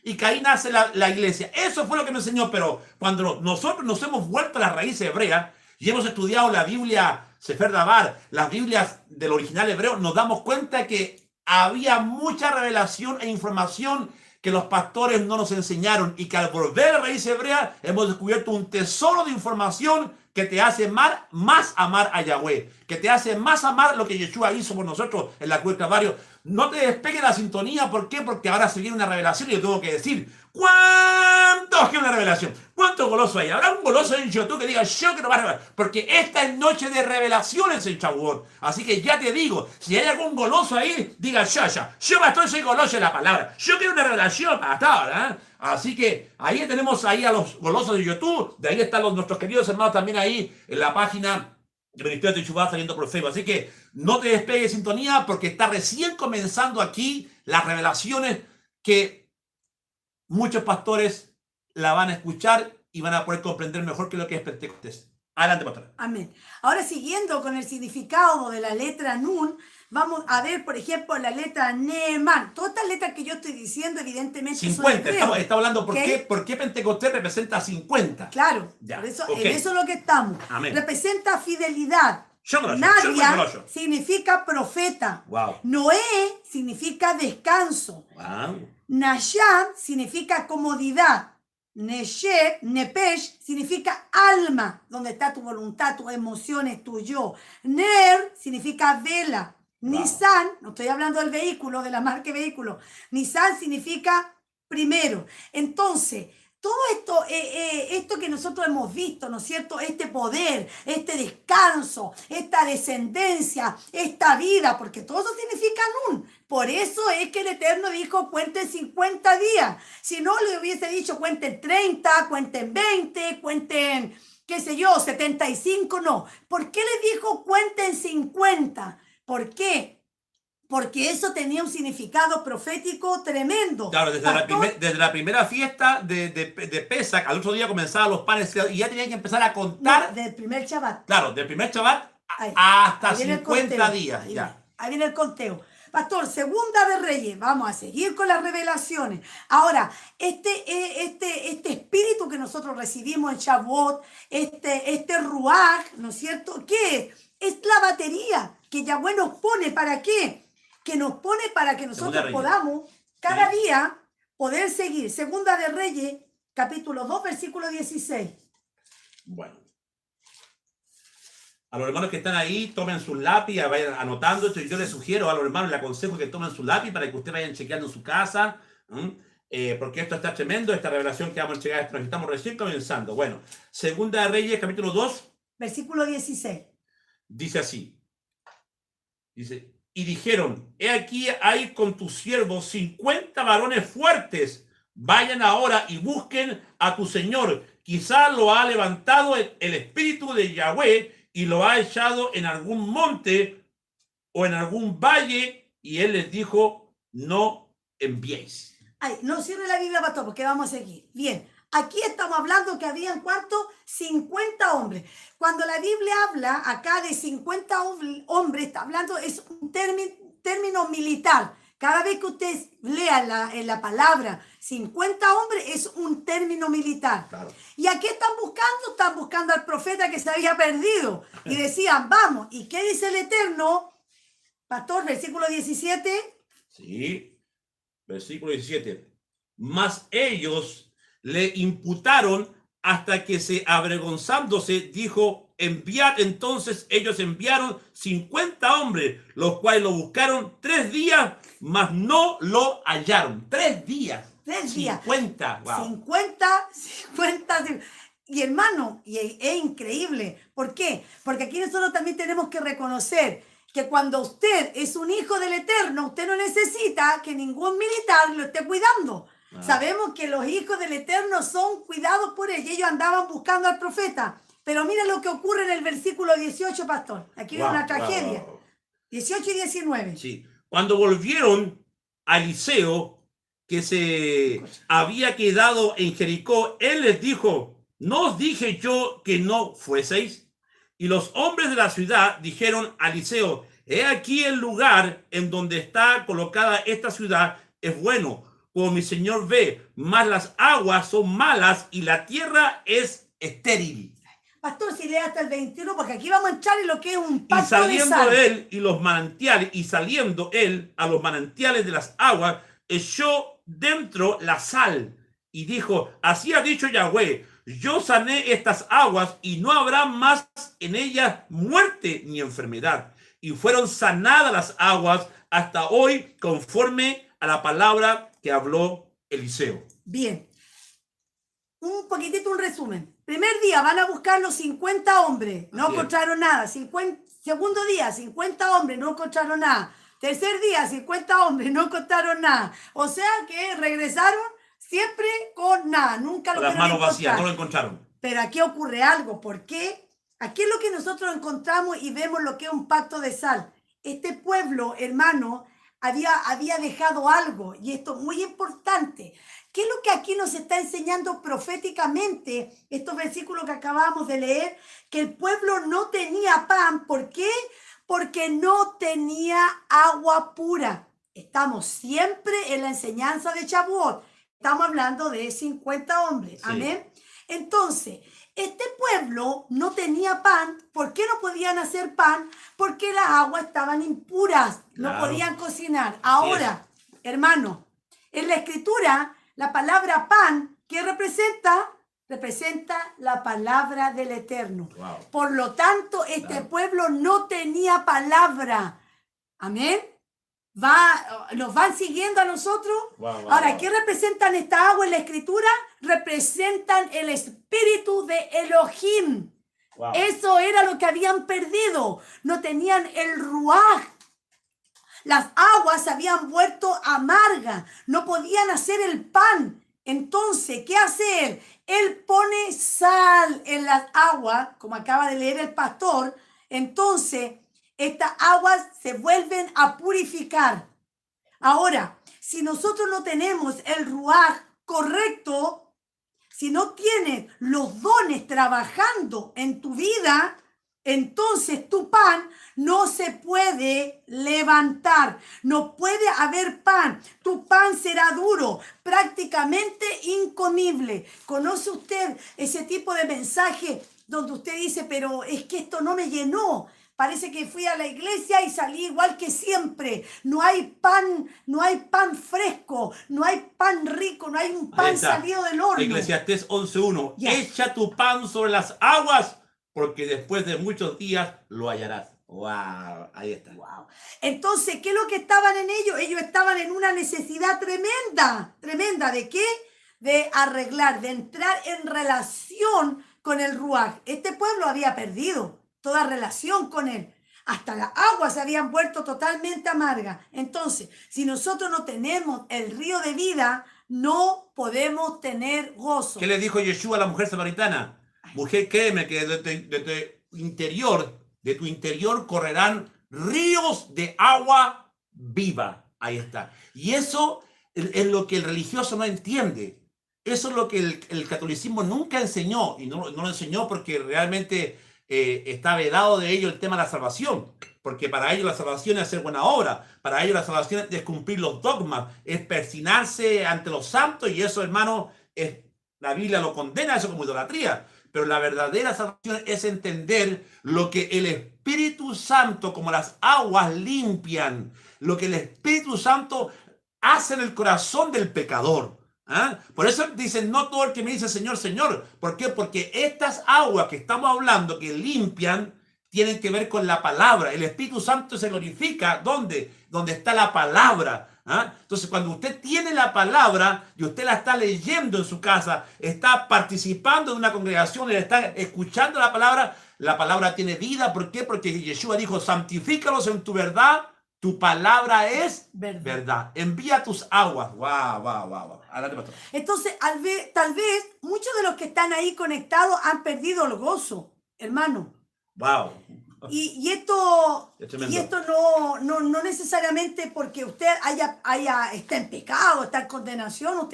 Y que ahí nace la iglesia. Eso fue lo que me enseñó, pero cuando nosotros nos hemos vuelto a las raíces hebreas y hemos estudiado la Biblia Sefer Dabar, las Biblias del original hebreo, nos damos cuenta que había mucha revelación e información que los pastores no nos enseñaron y que al volver a la raíz hebrea hemos descubierto un tesoro de información que te hace más amar a Yahweh, que te hace más amar lo que Yeshua hizo por nosotros en la cruz del Calvario. No te despegue la sintonía, ¿por qué? Porque ahora se viene una revelación y yo tengo que decir, ¿cuántos quieren una revelación? ¿Cuántos golosos hay? ¿Habrá un goloso en YouTube que diga, yo quiero más revelación? Porque esta es noche de revelaciones en Shavuot. Así que ya te digo, si hay algún goloso ahí, diga, yo pastor, soy goloso de la palabra. Yo quiero una revelación, pastor, ¿eh? Así que ahí tenemos ahí a los golosos de YouTube. De ahí están nuestros queridos hermanos también ahí en la página del Ministerio de Yeshua saliendo por Facebook. Así que no te despegues de sintonía porque está recién comenzando aquí las revelaciones que muchos pastores la van a escuchar y van a poder comprender mejor que lo que es Pentecostés. Adelante, pastor. Amén. Ahora, siguiendo con el significado de la letra Nun, vamos a ver, por ejemplo, la letra Neemán. Todas estas letras que yo estoy diciendo, evidentemente, 50. son Está hablando ¿Okay? por qué Pentecostés representa 50. Claro, Ya, por eso, okay. En eso es lo que estamos. Amén. Representa fidelidad. Yo Nadia significa profeta. Wow. Noé significa descanso. Wow. Nasham significa comodidad. Nepesh significa alma, donde está tu voluntad, tus emociones, tu yo. Ner significa vela. Wow. Nisan, no estoy hablando del vehículo, de la marca vehículo. Nisan significa primero. Entonces, todo esto que nosotros hemos visto, ¿no es cierto? Este poder, este descanso, esta descendencia, esta vida, porque todo eso significa Nun. Por eso es que el Eterno dijo, cuenten 50 días. Si no, le hubiese dicho, cuenten 30, cuenten 20, cuenten, qué sé yo, 75, no. ¿Por qué le dijo, cuenten 50? ¿Por qué? Porque eso tenía un significado profético tremendo. Claro, desde la primera fiesta de Pesach, al otro día comenzaban los panes y ya tenían que empezar a contar. No, del primer Shabbat. Claro, del primer Shabbat Ahí, hasta ahí 50 días. Ahí viene el conteo. Pastor, Segunda de Reyes, vamos a seguir con las revelaciones. Ahora, este espíritu que nosotros recibimos en Shavuot, este Ruach, ¿no es cierto? ¿Qué es? Es la batería que Yahweh nos pone. ¿Para qué? Que nos pone para que nosotros podamos cada día poder seguir. Segunda de Reyes, capítulo 2, versículo 16. Bueno. A los hermanos que están ahí, tomen su lápiz, vayan anotando esto. Yo les sugiero a los hermanos, les aconsejo que tomen su lápiz para que ustedes vayan chequeando en su casa, porque esto está tremendo, esta revelación que vamos a checar, nos estamos recién comenzando. Bueno, Segunda de Reyes, capítulo 2. Versículo 16. Dice así. Dice, y dijeron, he aquí hay con tus siervos 50 varones fuertes. Vayan ahora y busquen a tu señor. Quizá lo ha levantado el espíritu de Yahweh y lo ha echado en algún monte o en algún valle. Y él les dijo, no enviéis. Ay, no cierre la Biblia, pastor, porque vamos a seguir. Bien, aquí estamos hablando que habían, ¿cuántos? 50 hombres. Cuando la Biblia habla acá de 50 hombres, está hablando, es un término militar. Cada vez que usted lea en la palabra 50 hombres, es un término militar. Claro. ¿Y a qué están buscando? Están buscando al profeta que se había perdido. Y decían, vamos. ¿Y qué dice el Eterno? Pastor, versículo 17. Sí, versículo 17. Mas ellos le imputaron hasta que se avergonzándose dijo, enviad. Entonces ellos enviaron 50 hombres, los cuales lo buscaron 3 días, mas no lo hallaron. 3 días. 3 días. 50. Wow. 50. Y hermano, y es increíble. ¿Por qué? Porque aquí nosotros también tenemos que reconocer que cuando usted es un hijo del Eterno, usted no necesita que ningún militar lo esté cuidando. Sabemos que los hijos del Eterno son cuidados por él y ellos andaban buscando al profeta. Pero mira lo que ocurre en el versículo 18, pastor. Aquí viene una tragedia. 18 y 19. Sí. Cuando volvieron a Eliseo, que se había quedado en Jericó, él les dijo, ¿no os dije yo que no fueseis? Y los hombres de la ciudad dijeron a Eliseo, he aquí el lugar en donde está colocada esta ciudad es bueno, como mi señor ve, mas las aguas son malas y la tierra es estéril. Pastor, si lee hasta el 21, porque aquí vamos a entrar en lo que es un Y pacto de saliendo sal. él y los manantiales, y saliendo él a los manantiales de las aguas, echó dentro la sal y dijo, así ha dicho Yahweh, yo sané estas aguas y no habrá más en ellas muerte ni enfermedad. Y fueron sanadas las aguas hasta hoy conforme a la palabra que habló Eliseo. Bien. Un poquitito un resumen. Primer día van a buscar los 50 hombres, no Así es. encontraron nada. Segundo día, 50 hombres, no encontraron nada. Tercer día, 50 hombres, no encontraron nada. O sea que regresaron siempre con nada, nunca lo Con las pudieron manos vacías, encontrar. no lo encontraron. Pero aquí ocurre algo, porque aquí es lo que nosotros encontramos y vemos lo que es un pacto de sal. Este pueblo, hermano, había dejado algo, y esto es muy importante. ¿Qué es lo que aquí nos está enseñando proféticamente estos versículos que acabamos de leer? Que el pueblo no tenía pan. ¿Por qué? Porque no tenía agua pura. Estamos siempre en la enseñanza de Shavuot. Estamos hablando de 50 hombres. Sí. Amén. Entonces, este pueblo no tenía pan. ¿Por qué no podían hacer pan? Porque las aguas estaban impuras. No Claro. podían cocinar. Ahora, hermano, en la escritura, la palabra pan, ¿qué representa? Representa la palabra del Eterno. Wow. Por lo tanto, este Claro. pueblo no tenía palabra. Amén. Nos van siguiendo a nosotros. Wow, Ahora, ¿qué representan esta agua en la escritura? Representan el espíritu de Elohim. Wow. Eso era lo que habían perdido. No tenían el ruaj. Las aguas se habían vuelto amargas. No podían hacer el pan. Entonces, ¿qué hace él? Él pone sal en las aguas, como acaba de leer el pastor. Entonces, estas aguas se vuelven a purificar. Ahora, si nosotros no tenemos el ruaj correcto, si no tienes los dones trabajando en tu vida, entonces tu pan no se puede levantar. No puede haber pan. Tu pan será duro, prácticamente incomible. ¿Conoce usted ese tipo de mensaje donde usted dice, pero es que esto no me llenó? Parece que fui a la iglesia y salí igual que siempre. No hay pan fresco, no hay pan rico, no hay un Ahí pan está. salido del horno. Eclesiastés 11:1. Ya. Echa tu pan sobre las aguas, porque después de muchos días lo hallarás. Wow, ahí está. Wow. Entonces, ¿qué es lo que estaban en ellos? Ellos estaban en una necesidad tremenda. ¿Tremenda de qué? De arreglar, de entrar en relación con el Ruaj. Este pueblo había perdido toda relación con él. Hasta las aguas se habían vuelto totalmente amargas. Entonces, si nosotros no tenemos el río de vida, no podemos tener gozo. ¿Qué le dijo Yeshua a la mujer samaritana? Mujer, créeme que de tu interior correrán ríos de agua viva. Ahí está. Y eso es lo que el religioso no entiende. Eso es lo que el catolicismo nunca enseñó. Y no lo enseñó porque realmente está vedado de ello el tema de la salvación. Porque para ellos la salvación es hacer buena obra. Para ellos la salvación es cumplir los dogmas. Es persinarse ante los santos. Y eso, hermano, la Biblia lo condena, eso como idolatría. Pero la verdadera salvación es entender lo que el Espíritu Santo, como las aguas limpian, lo que el Espíritu Santo hace en el corazón del pecador. ¿Ah? Por eso dicen, no todo el que me dice Señor, Señor. ¿Por qué? Porque estas aguas que estamos hablando, que limpian, tienen que ver con la palabra. El Espíritu Santo se glorifica, ¿dónde? Donde está la palabra. ¿Ah? Entonces, cuando usted tiene la palabra y usted la está leyendo en su casa, está participando en una congregación, está escuchando la palabra tiene vida. ¿Por qué? Porque Yeshua dijo, santifícalos en tu verdad, tu palabra es verdad. Envía tus aguas. Wow. Adelante, pastor. Entonces, tal vez muchos de los que están ahí conectados han perdido el gozo, hermano. Wow. Y esto Es no necesariamente porque usted está en pecado, está en condenación.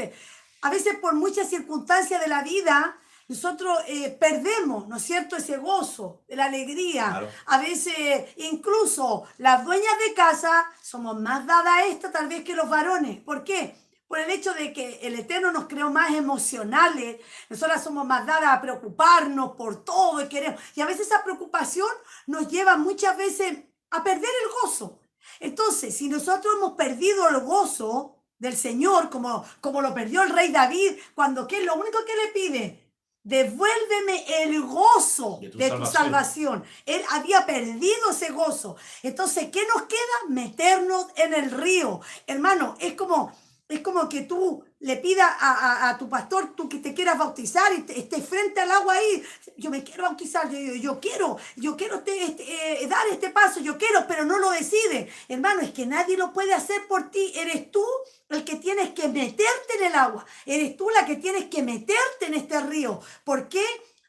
A veces por muchas circunstancias de la vida, nosotros perdemos, ¿no es cierto?, ese gozo, la alegría. Claro. A veces incluso las dueñas de casa somos más dadas a esto tal vez que los varones. ¿Por qué? Por el hecho de que el Eterno nos creó más emocionales, nosotras somos más dadas a preocuparnos por todo y queremos. Y a veces esa preocupación nos lleva muchas veces a perder el gozo. Entonces, si nosotros hemos perdido el gozo del Señor, como lo perdió el rey David, cuando ¿qué es lo único que le pide? Devuélveme el gozo de tu salvación. Él había perdido ese gozo. Entonces, ¿qué nos queda? Meternos en el río. Hermano, es como que tú le pidas a tu pastor, tú que te quieras bautizar y estés frente al agua ahí. Yo me quiero bautizar, yo quiero dar este paso, yo quiero, pero no lo decide. Hermano, es que nadie lo puede hacer por ti. Eres tú el que tienes que meterte en el agua. Eres tú la que tienes que meterte en este río. ¿Por qué?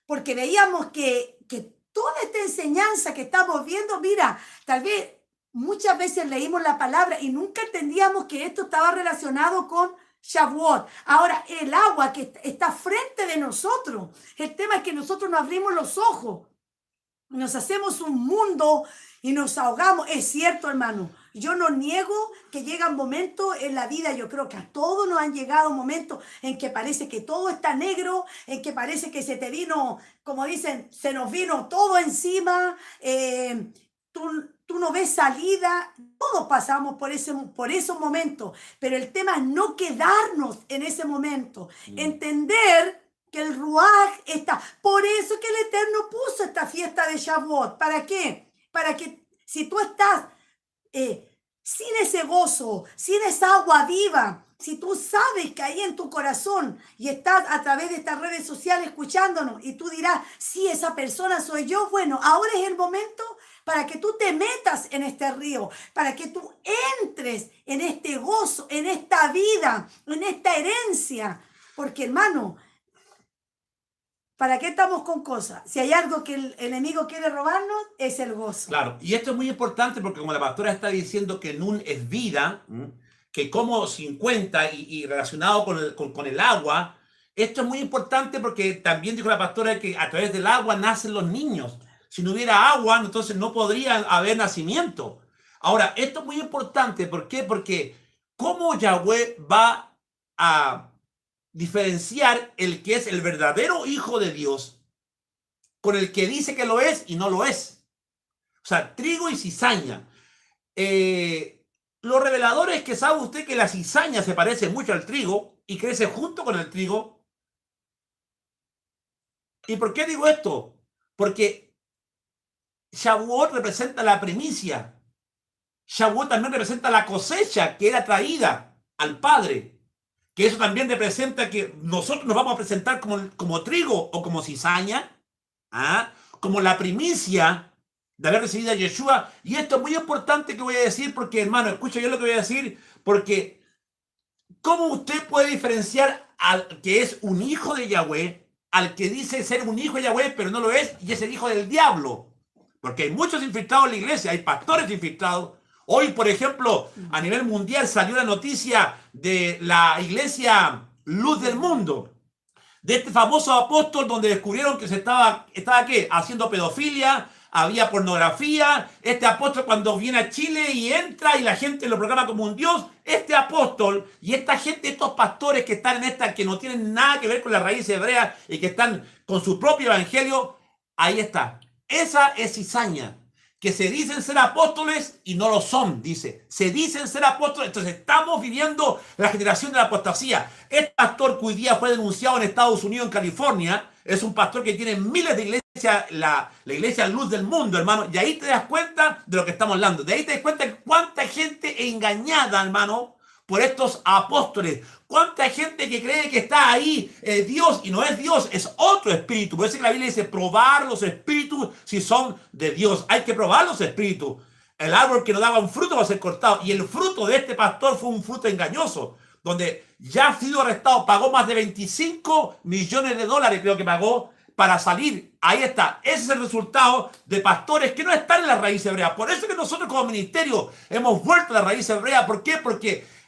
Porque veíamos que toda esta enseñanza que estamos viendo, mira, tal vez muchas veces leímos la palabra y nunca entendíamos que esto estaba relacionado con Shavuot. Ahora, el agua que está frente de nosotros, el tema es que nosotros nos abrimos los ojos, nos hacemos un mundo y nos ahogamos. Es cierto, hermano, yo no niego que llegan momentos en la vida, yo creo que a todos nos han llegado momentos en que parece que todo está negro, en que parece que se te vino, como dicen, se nos vino todo encima, tú no ves salida. Todos pasamos por esos momentos, pero el tema es no quedarnos en ese momento, entender que el Ruaj está. Por eso que el Eterno puso esta fiesta de Shavuot. ¿Para qué? Para que si tú estás sin ese gozo, sin esa agua viva, si tú sabes que ahí en tu corazón y estás a través de estas redes sociales escuchándonos y tú dirás, sí, esa persona soy yo, bueno, ahora es el momento para que tú te metas en este río, para que tú entres en este gozo, en esta vida, en esta herencia. Porque, hermano, ¿para qué estamos con cosas? Si hay algo que el enemigo quiere robarnos, es el gozo. Claro, y esto es muy importante porque como la pastora está diciendo que Nun es vida, que como 50 y relacionado con el agua, esto es muy importante porque también dijo la pastora que a través del agua nacen los niños. Si no hubiera agua, entonces no podría haber nacimiento. Ahora, esto es muy importante, ¿por qué? Porque ¿cómo Yahweh va a diferenciar el que es el verdadero hijo de Dios con el que dice que lo es y no lo es? O sea, trigo y cizaña. Lo revelador es que sabe usted que la cizaña se parece mucho al trigo y crece junto con el trigo. ¿Y por qué digo esto? Porque Shavuot representa la primicia. Shavuot también representa la cosecha que era traída al Padre. Que eso también representa que nosotros nos vamos a presentar como trigo o como cizaña, como la primicia de haber recibido a Yeshua. Y esto es muy importante que voy a decir porque, hermano, escucha yo lo que voy a decir, porque ¿cómo usted puede diferenciar al que es un hijo de Yahweh, al que dice ser un hijo de Yahweh, pero no lo es, y es el hijo del diablo? Porque hay muchos infiltrados en la iglesia, hay pastores infiltrados. Hoy, por ejemplo, a nivel mundial salió la noticia de la iglesia Luz del Mundo, de este famoso apóstol donde descubrieron que se estaba ¿qué? Haciendo pedofilia, había pornografía. Este apóstol cuando viene a Chile y entra y la gente lo proclama como un dios, este apóstol y esta gente, estos pastores que están en esta, que no tienen nada que ver con la raíz hebrea y que están con su propio evangelio, ahí está. Esa es cizaña, que se dicen ser apóstoles y no lo son, dice. Se dicen ser apóstoles, entonces estamos viviendo la generación de la apostasía. Este pastor que hoy día fue denunciado en Estados Unidos, en California, es un pastor que tiene miles de iglesias, la iglesia Luz del Mundo, hermano, y ahí te das cuenta de lo que estamos hablando. De ahí te das cuenta de cuánta gente engañada, hermano, por estos apóstoles. Cuánta gente que cree que está ahí Dios y no es Dios, es otro espíritu. Por eso que la Biblia dice probar los espíritus si son de Dios. Hay que probar los espíritus. El árbol que no daba un fruto va a ser cortado. Y el fruto de este pastor fue un fruto engañoso, donde ya ha sido arrestado, pagó más de 25 millones de dólares, creo que pagó, para salir. Ahí está. Ese es el resultado de pastores que no están en la raíz hebrea. Por eso que nosotros como ministerio hemos vuelto a la raíz hebrea. ¿Por qué? Porque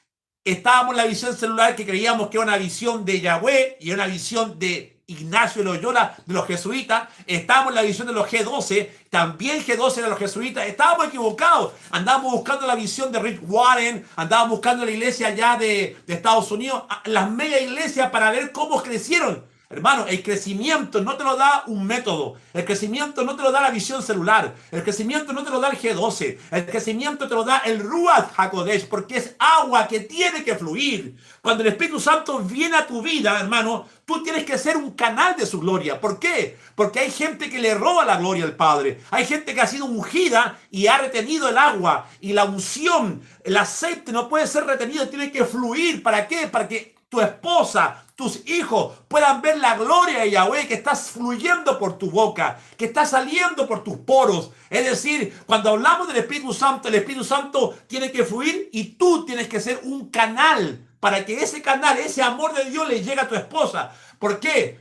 estábamos en la visión celular que creíamos que era una visión de Yahweh y era una visión de Ignacio de Loyola de los jesuitas, estábamos en la visión de los G12, también G12 de los jesuitas, estábamos equivocados, andábamos buscando la visión de Rick Warren, andábamos buscando la iglesia allá de Estados Unidos, las media iglesias para ver cómo crecieron. Hermano, el crecimiento no te lo da un método, el crecimiento no te lo da la visión celular, el crecimiento no te lo da el G12, el crecimiento te lo da el Ruach HaKodesh, porque es agua que tiene que fluir. Cuando el Espíritu Santo viene a tu vida, hermano, tú tienes que ser un canal de su gloria. ¿Por qué? Porque hay gente que le roba la gloria al Padre, hay gente que ha sido ungida y ha retenido el agua y la unción, el aceite no puede ser retenido, tiene que fluir. ¿Para qué? Para que tu esposa, tus hijos puedan ver la gloria de Yahweh que está fluyendo por tu boca, que está saliendo por tus poros. Es decir, cuando hablamos del Espíritu Santo, el Espíritu Santo tiene que fluir y tú tienes que ser un canal para que ese canal, ese amor de Dios le llegue a tu esposa. ¿Por qué?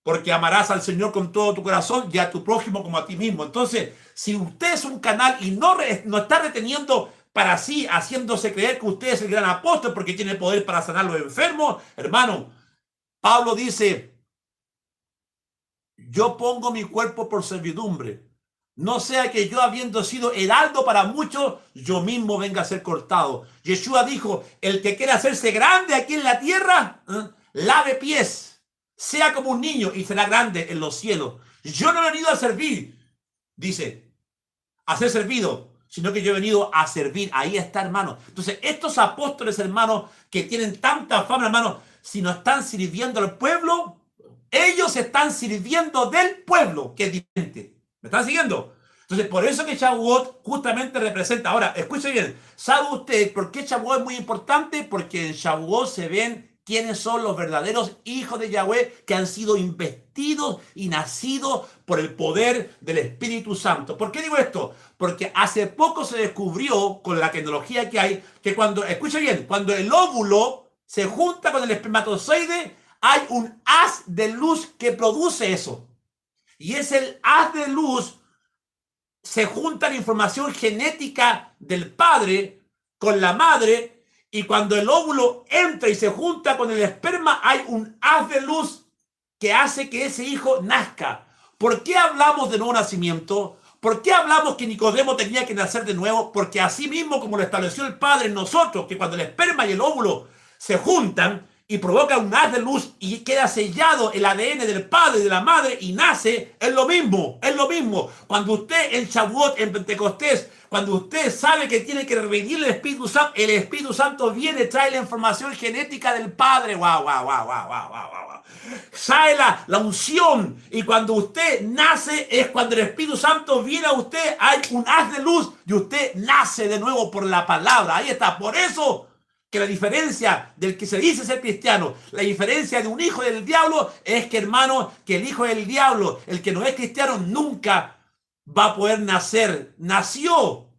Porque amarás al Señor con todo tu corazón y a tu prójimo como a ti mismo. Entonces, si usted es un canal y no está reteniendo para sí, haciéndose creer que usted es el gran apóstol porque tiene poder para sanar a los enfermos, hermano, Pablo dice, yo pongo mi cuerpo por servidumbre, no sea que yo, habiendo sido heraldo para muchos, yo mismo venga a ser cortado. Yeshua dijo, el que quiera hacerse grande aquí en la tierra, lave pies, sea como un niño y será grande en los cielos. Yo no he venido a servir, dice, a ser servido, sino que yo he venido a servir. Ahí está, hermano. Entonces, estos apóstoles, hermano, que tienen tanta fama, hermano, si no están sirviendo al pueblo, ellos están sirviendo del pueblo, que es diferente. ¿Me están siguiendo? Entonces, por eso que Shavuot justamente representa. Ahora, escuche bien. ¿Sabe usted por qué Shavuot es muy importante? Porque en Shavuot se ven quiénes son los verdaderos hijos de Yahweh que han sido investidos y nacidos por el poder del Espíritu Santo. ¿Por qué digo esto? Porque hace poco se descubrió, con la tecnología que hay, que cuando, escuche bien, cuando el óvulo se junta con el espermatozoide, hay un haz de luz que produce eso. Y es el haz de luz, se junta la información genética del padre con la madre, y cuando el óvulo entra y se junta con el esperma, hay un haz de luz que hace que ese hijo nazca. ¿Por qué hablamos de nuevo nacimiento? ¿Por qué hablamos que Nicodemo tenía que nacer de nuevo? Porque así mismo como lo estableció el Padre en nosotros, que cuando el esperma y el óvulo se juntan y provoca un haz de luz y queda sellado el ADN del padre y de la madre y nace, es lo mismo, es lo mismo. Cuando usted en Shavuot, en Pentecostés, cuando usted sabe que tiene que revenir el Espíritu Santo viene, trae la información genética del Padre. ¡Wow, wow, wow, wow, wow, wow, wow! Trae la unción, y cuando usted nace es cuando el Espíritu Santo viene a usted, hay un haz de luz y usted nace de nuevo por la palabra. Ahí está, por eso que la diferencia del que se dice ser cristiano, la diferencia de un hijo del diablo es que, hermano, que el hijo del diablo, el que no es cristiano, nunca va a poder nacer. Nació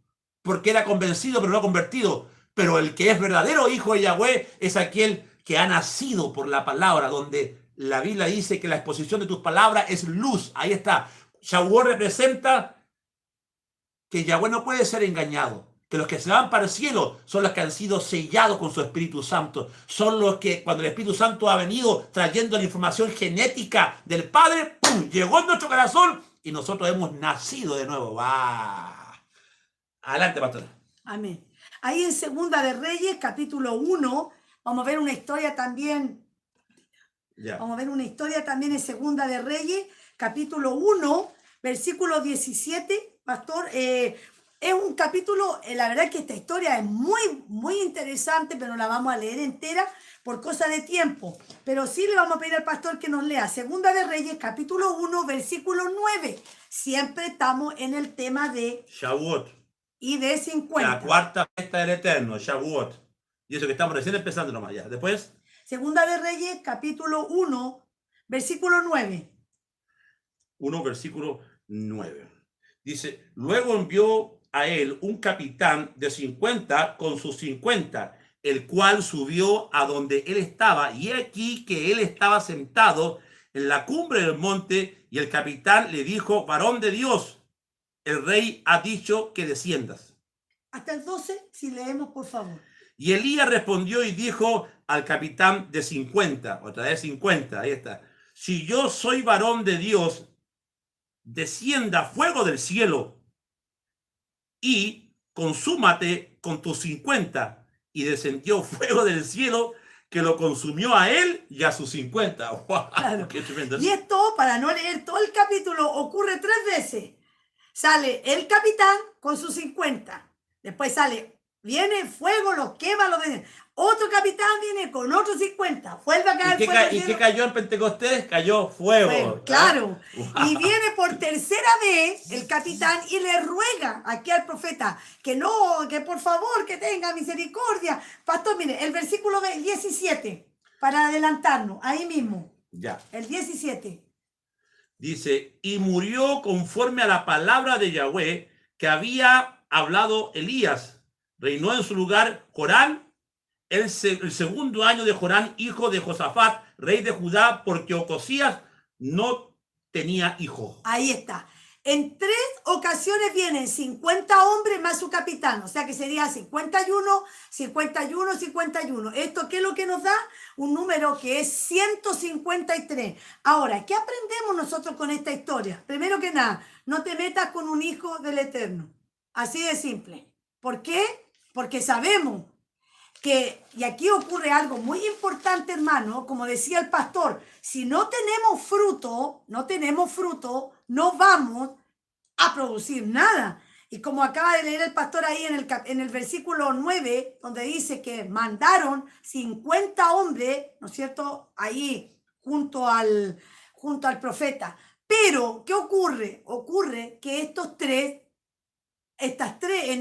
porque era convencido pero no convertido. Pero el que es verdadero hijo de Yahweh es aquel que ha nacido por la palabra, donde la Biblia dice que la exposición de tus palabras es luz. Ahí está. Shavuot representa que Yahweh no puede ser engañado, que los que se van para el cielo son los que han sido sellados con su Espíritu Santo, son los que cuando el Espíritu Santo ha venido trayendo la información genética del Padre, ¡pum!, llegó en nuestro corazón y nosotros hemos nacido de nuevo. ¡Bah! Adelante, pastor. Amén. Ahí en Segunda de Reyes, capítulo 1, vamos a ver una historia también. Vamos a ver una historia también en Segunda de Reyes, capítulo 1, versículo 17, pastor. Es un capítulo, la verdad que esta historia es muy, muy interesante, pero no la vamos a leer entera por cosa de tiempo. Pero sí le vamos a pedir al pastor que nos lea Segunda de Reyes, capítulo 1, versículo 9. Siempre estamos en el tema de Shavuot. Y de 50. La cuarta fiesta del Eterno, Shavuot. Y eso que estamos recién empezando nomás ya. Después. Segunda de Reyes, capítulo 1, versículo 9. 1, versículo 9. Dice, luego envió a él un capitán de 50 con sus 50, el cual subió a donde él estaba, y aquí que él estaba sentado en la cumbre del monte, y el capitán le dijo, varón de Dios, el rey ha dicho que desciendas. Hasta el 12, si leemos, por favor. Y Elías respondió y dijo al capitán de 50, otra vez 50, ahí está, si yo soy varón de Dios, descienda fuego del cielo y consúmate con tus 50. Y descendió fuego del cielo que lo consumió a él y a sus 50. ¡Wow! Claro. ¡Qué tremendo! Y esto, para no leer todo el capítulo, ocurre 3 veces. Sale el capitán con sus 50. Después viene fuego, los quema, los venden. Otro capitán viene con otros 50. Vuelve a caer fuego. ¿Y qué cayó en Pentecostés? Cayó fuego. Claro. Wow. Y viene por tercera vez el capitán y le ruega aquí al profeta que no, que por favor, que tenga misericordia. Pastor, mire, el versículo 17, para adelantarnos, ahí mismo. Ya. El 17. Dice, y murió conforme a la palabra de Yahweh que había hablado Elías. Reinó en su lugar Jorán, el segundo año de Jorán, hijo de Josafat, rey de Judá, porque Ocosías no tenía hijo. Ahí está. En 3 ocasiones vienen 50 hombres más su capitán, o sea que sería 51, 51, 51. ¿Esto qué es lo que nos da? Un número que es 153. Ahora, ¿qué aprendemos nosotros con esta historia? Primero que nada, no te metas con un hijo del Eterno. Así de simple. ¿Por qué? Porque sabemos que, y aquí ocurre algo muy importante, hermano, como decía el pastor, si no tenemos fruto, no vamos a producir nada. Y como acaba de leer el pastor ahí en el versículo 9, donde dice que mandaron 50 hombres, ¿no es cierto?, ahí junto al profeta. Pero, ¿qué ocurre? Ocurre que en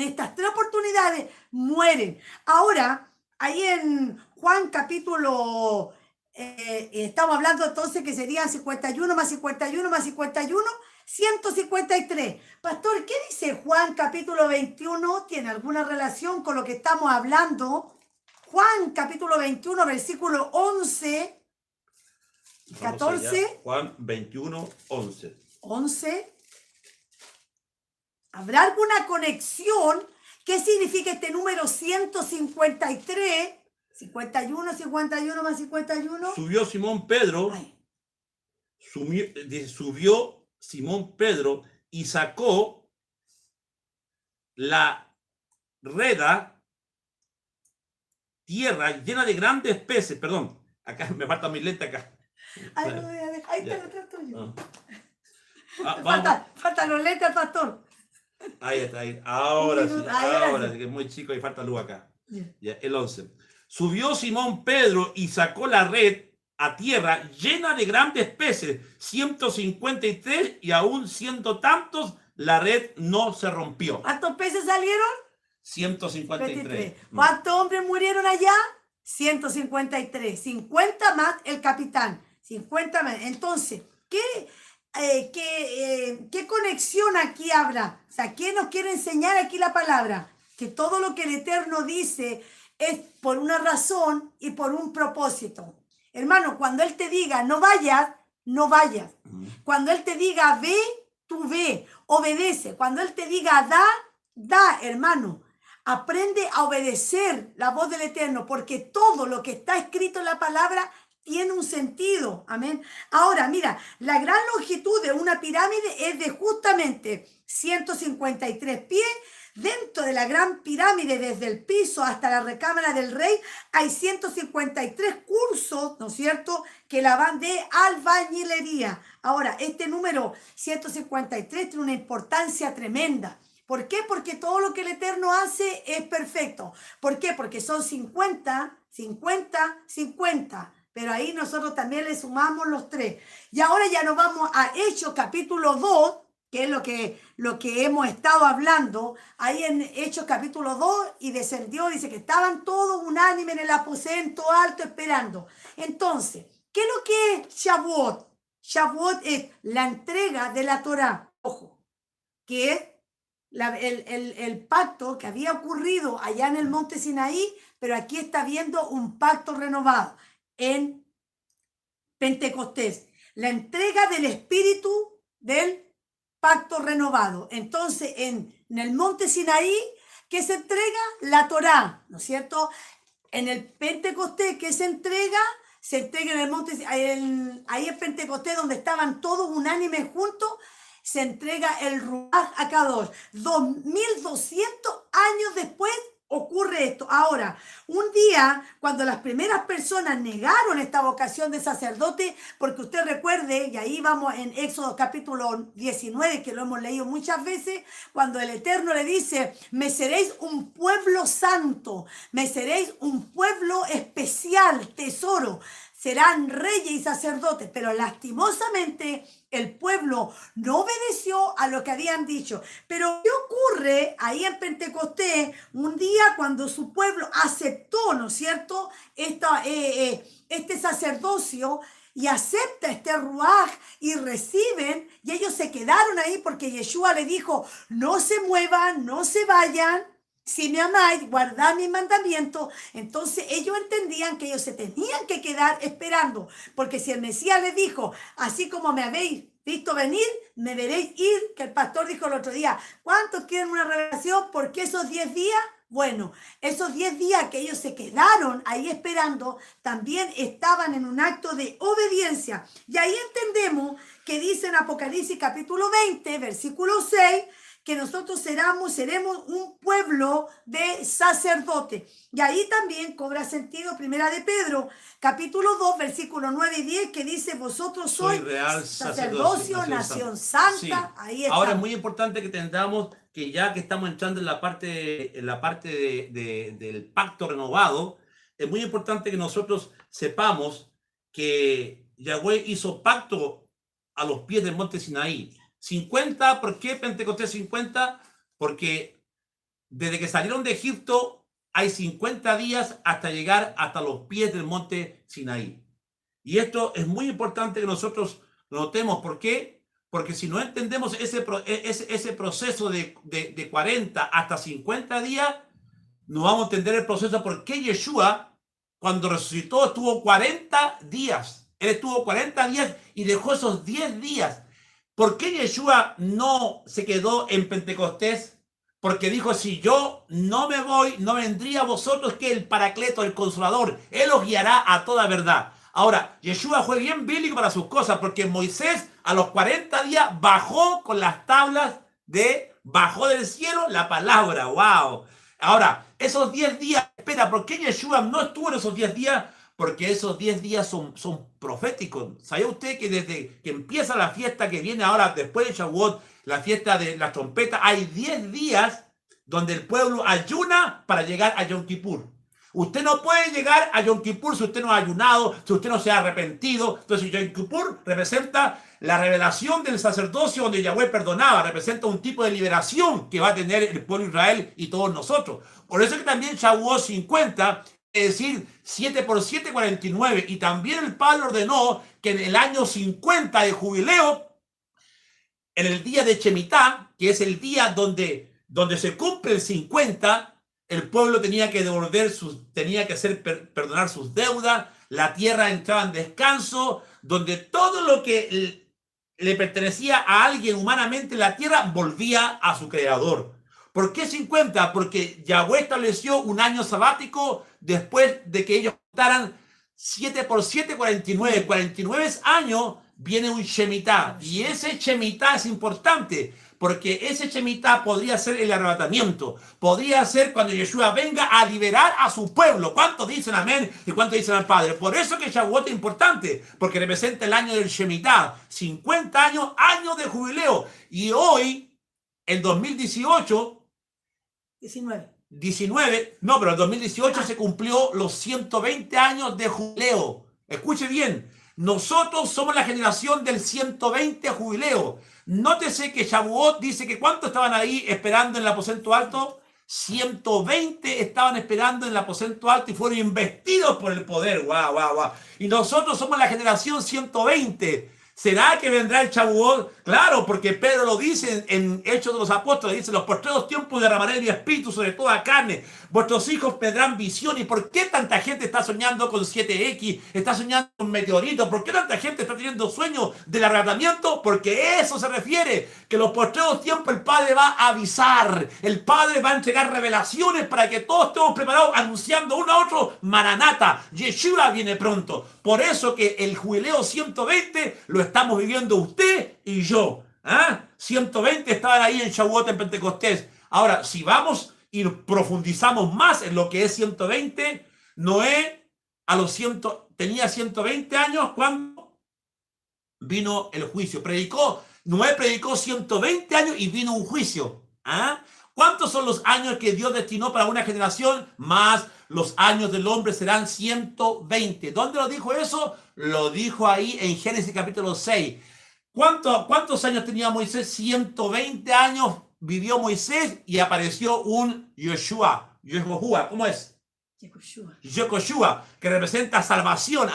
estas tres oportunidades mueren. Ahora, ahí en Juan capítulo, estamos hablando entonces que serían 51 más 51 más 51, 153. Pastor, ¿qué dice Juan capítulo 21? ¿Tiene alguna relación con lo que estamos hablando? Juan capítulo 21, versículo 11, 14. Juan 21, 11. 11. ¿Habrá alguna conexión? ¿Qué significa este número 153? 51, 51 más 51. Subió Simón Pedro. Subió Simón Pedro y sacó la reda, tierra llena de grandes peces. Perdón, acá me falta mi lente acá. Ahí está el otro tuyo. Faltan los lentes al pastor. Ahí está, ahí. Ahora sí, que es muy chico y falta luz acá. Ya, el 11. Subió Simón Pedro y sacó la red a tierra llena de grandes peces, 153, y aún siendo tantos, la red no se rompió. ¿Cuántos peces salieron? 153. ¿Cuántos hombres murieron allá? 153. 50 más el capitán. 50 más. Entonces, ¿qué conexión aquí habrá? O sea, ¿qué nos quiere enseñar aquí la palabra? Que todo lo que el Eterno dice es por una razón y por un propósito. Hermano, cuando Él te diga no vayas, no vayas. Cuando Él te diga ve, tú ve, obedece. Cuando Él te diga da, hermano. Aprende a obedecer la voz del Eterno, porque todo lo que está escrito en la palabra tiene un sentido. Amén. Ahora, mira, la gran longitud de una pirámide es de justamente 153 pies. Dentro de la gran pirámide, desde el piso hasta la recámara del rey, hay 153 cursos, ¿no es cierto?, que la van de albañilería. Ahora, este número 153 tiene una importancia tremenda. ¿Por qué? Porque todo lo que el Eterno hace es perfecto. ¿Por qué? Porque son 50, 50, 50. Pero ahí nosotros también le sumamos los 3. Y ahora ya nos vamos a Hechos capítulo 2, que es lo que hemos estado hablando. Ahí en Hechos capítulo 2, y descendió, dice que estaban todos unánime en el aposento alto esperando. Entonces, ¿qué es lo que es Shavuot? Shavuot es la entrega de la Torá. Ojo, que es el pacto que había ocurrido allá en el monte Sinaí, pero aquí está viendo un pacto renovado en Pentecostés, la entrega del espíritu del pacto renovado. Entonces, en el monte Sinaí, ¿qué se entrega? La Torá, ¿no es cierto? En el Pentecostés, ¿qué se entrega? se entrega en el monte, ahí en Pentecostés, donde estaban todos unánimes juntos, se entrega el Ruach a Kadosh. 2200 años después ocurre esto. Ahora, un día, cuando las primeras personas negaron esta vocación de sacerdote, porque usted recuerde, y ahí vamos en Éxodo capítulo 19, que lo hemos leído muchas veces, cuando el Eterno le dice, me seréis un pueblo santo, me seréis un pueblo especial, tesoro, serán reyes y sacerdotes, pero lastimosamente el pueblo no obedeció a lo que habían dicho. Pero ¿qué ocurre ahí en Pentecostés un día cuando su pueblo aceptó, ¿no es cierto?, este sacerdocio y acepta este ruaj y reciben, y ellos se quedaron ahí porque Yeshua le dijo, no se muevan, no se vayan. Si me amáis, guardad mis mandamientos. Entonces ellos entendían que ellos se tenían que quedar esperando, porque si el Mesías les dijo, así como me habéis visto venir, me veréis ir, que el pastor dijo el otro día, ¿cuántos quieren una revelación? ¿Por qué esos 10 días? Bueno, esos 10 días que ellos se quedaron ahí esperando, también estaban en un acto de obediencia. Y ahí entendemos que dice en Apocalipsis capítulo 20, versículo 6, que nosotros seremos un pueblo de sacerdotes. Y ahí también cobra sentido Primera de Pedro, capítulo 2, versículos 9 y 10, que dice, vosotros sois real sacerdocio, nación santa. Sí. Ahí está. Ahora es muy importante que entendamos que ya que estamos entrando en la parte del pacto renovado, es muy importante que nosotros sepamos que Yahweh hizo pacto a los pies del monte Sinaí. 50, ¿por qué Pentecostés 50? Porque desde que salieron de Egipto hay 50 días hasta llegar hasta los pies del monte Sinaí. Y esto es muy importante que nosotros lo notemos. ¿Por qué? Porque si no entendemos ese proceso de 40 hasta 50 días, no vamos a entender el proceso. ¿Por qué Yeshua, cuando resucitó, estuvo 40 días? Él estuvo 40 días y dejó esos 10 días. ¿Por qué Yeshua no se quedó en Pentecostés? Porque dijo, si yo no me voy, no vendría a vosotros que el Paracleto, el Consolador. Él os guiará a toda verdad. Ahora, Yeshua fue bien bíblico para sus cosas, porque Moisés a los 40 días bajó con las tablas bajó del cielo la palabra. ¡Wow! Ahora, esos 10 días, espera, ¿por qué Yeshua no estuvo en esos 10 días? Porque esos 10 días son proféticos. ¿Sabía usted que desde que empieza la fiesta que viene ahora, después de Shavuot, la fiesta de la trompeta, hay 10 días donde el pueblo ayuna para llegar a Yom Kippur? Usted no puede llegar a Yom Kippur si usted no ha ayunado, si usted no se ha arrepentido. Entonces Yom Kippur representa la revelación del sacerdocio donde Yahweh perdonaba, representa un tipo de liberación que va a tener el pueblo de Israel y todos nosotros. Por eso que también Shavuot 50, es decir, 7 por 7, 49. Y también el Padre ordenó que en el año 50 de jubileo, en el día de Shemitah, que es el día donde se cumple el 50, el pueblo tenía que perdonar sus deudas, la tierra entraba en descanso, donde todo lo que le pertenecía a alguien humanamente en la tierra volvía a su creador. ¿Por qué 50? Porque Yahweh estableció un año sabático después de que ellos contaran 7 por 7, 49. 49 años viene un Shemitah. Y ese Shemitah es importante, porque ese Shemitah podría ser el arrebatamiento. Podría ser cuando Yeshua venga a liberar a su pueblo. ¿Cuántos dicen amén y cuántos dicen al Padre? Por eso que Shavuot es importante, porque representa el año del Shemitah. 50 años, año de jubileo. Y hoy, en 2018... 19, no, pero en 2018 se cumplió los 120 años de jubileo. Escuche bien, nosotros somos la generación del 120 jubileo. Nótese que Shavuot dice que ¿cuántos estaban ahí esperando en el aposento alto? 120 estaban esperando en el aposento alto y fueron investidos por el poder. ¡Guau, guau, guau! Y nosotros somos la generación 120. ¿Será que vendrá el Shavuot? Claro, porque Pedro lo dice en Hechos de los Apóstoles, dice, los postreros tiempos derramaré mi espíritu sobre toda carne, vuestros hijos tendrán visión. ¿Y por qué tanta gente está soñando con 7X, está soñando con meteoritos? ¿Por qué tanta gente está teniendo sueños del arrebatamiento? Porque eso se refiere, que los postreros tiempos el Padre va a avisar, el Padre va a entregar revelaciones para que todos estemos preparados, anunciando uno a otro, Maranata, Yeshua viene pronto. Por eso que el jubileo 120 lo estamos viviendo usted y yo. 120 estaban ahí en Shavuot, en Pentecostés. Ahora, si vamos y profundizamos más en lo que es 120, Noé tenía 120 años cuando vino el juicio. Noé predicó 120 años y vino un juicio. ¿Cuántos son los años que Dios destinó para una generación? Más los años del hombre serán 120. ¿Dónde lo dijo eso? Lo dijo ahí en Génesis capítulo 6. ¿Cuántos años tenía Moisés? 120 años vivió Moisés y apareció un Yoshua. ¿Cómo es? Yehoshua, que representa salvación.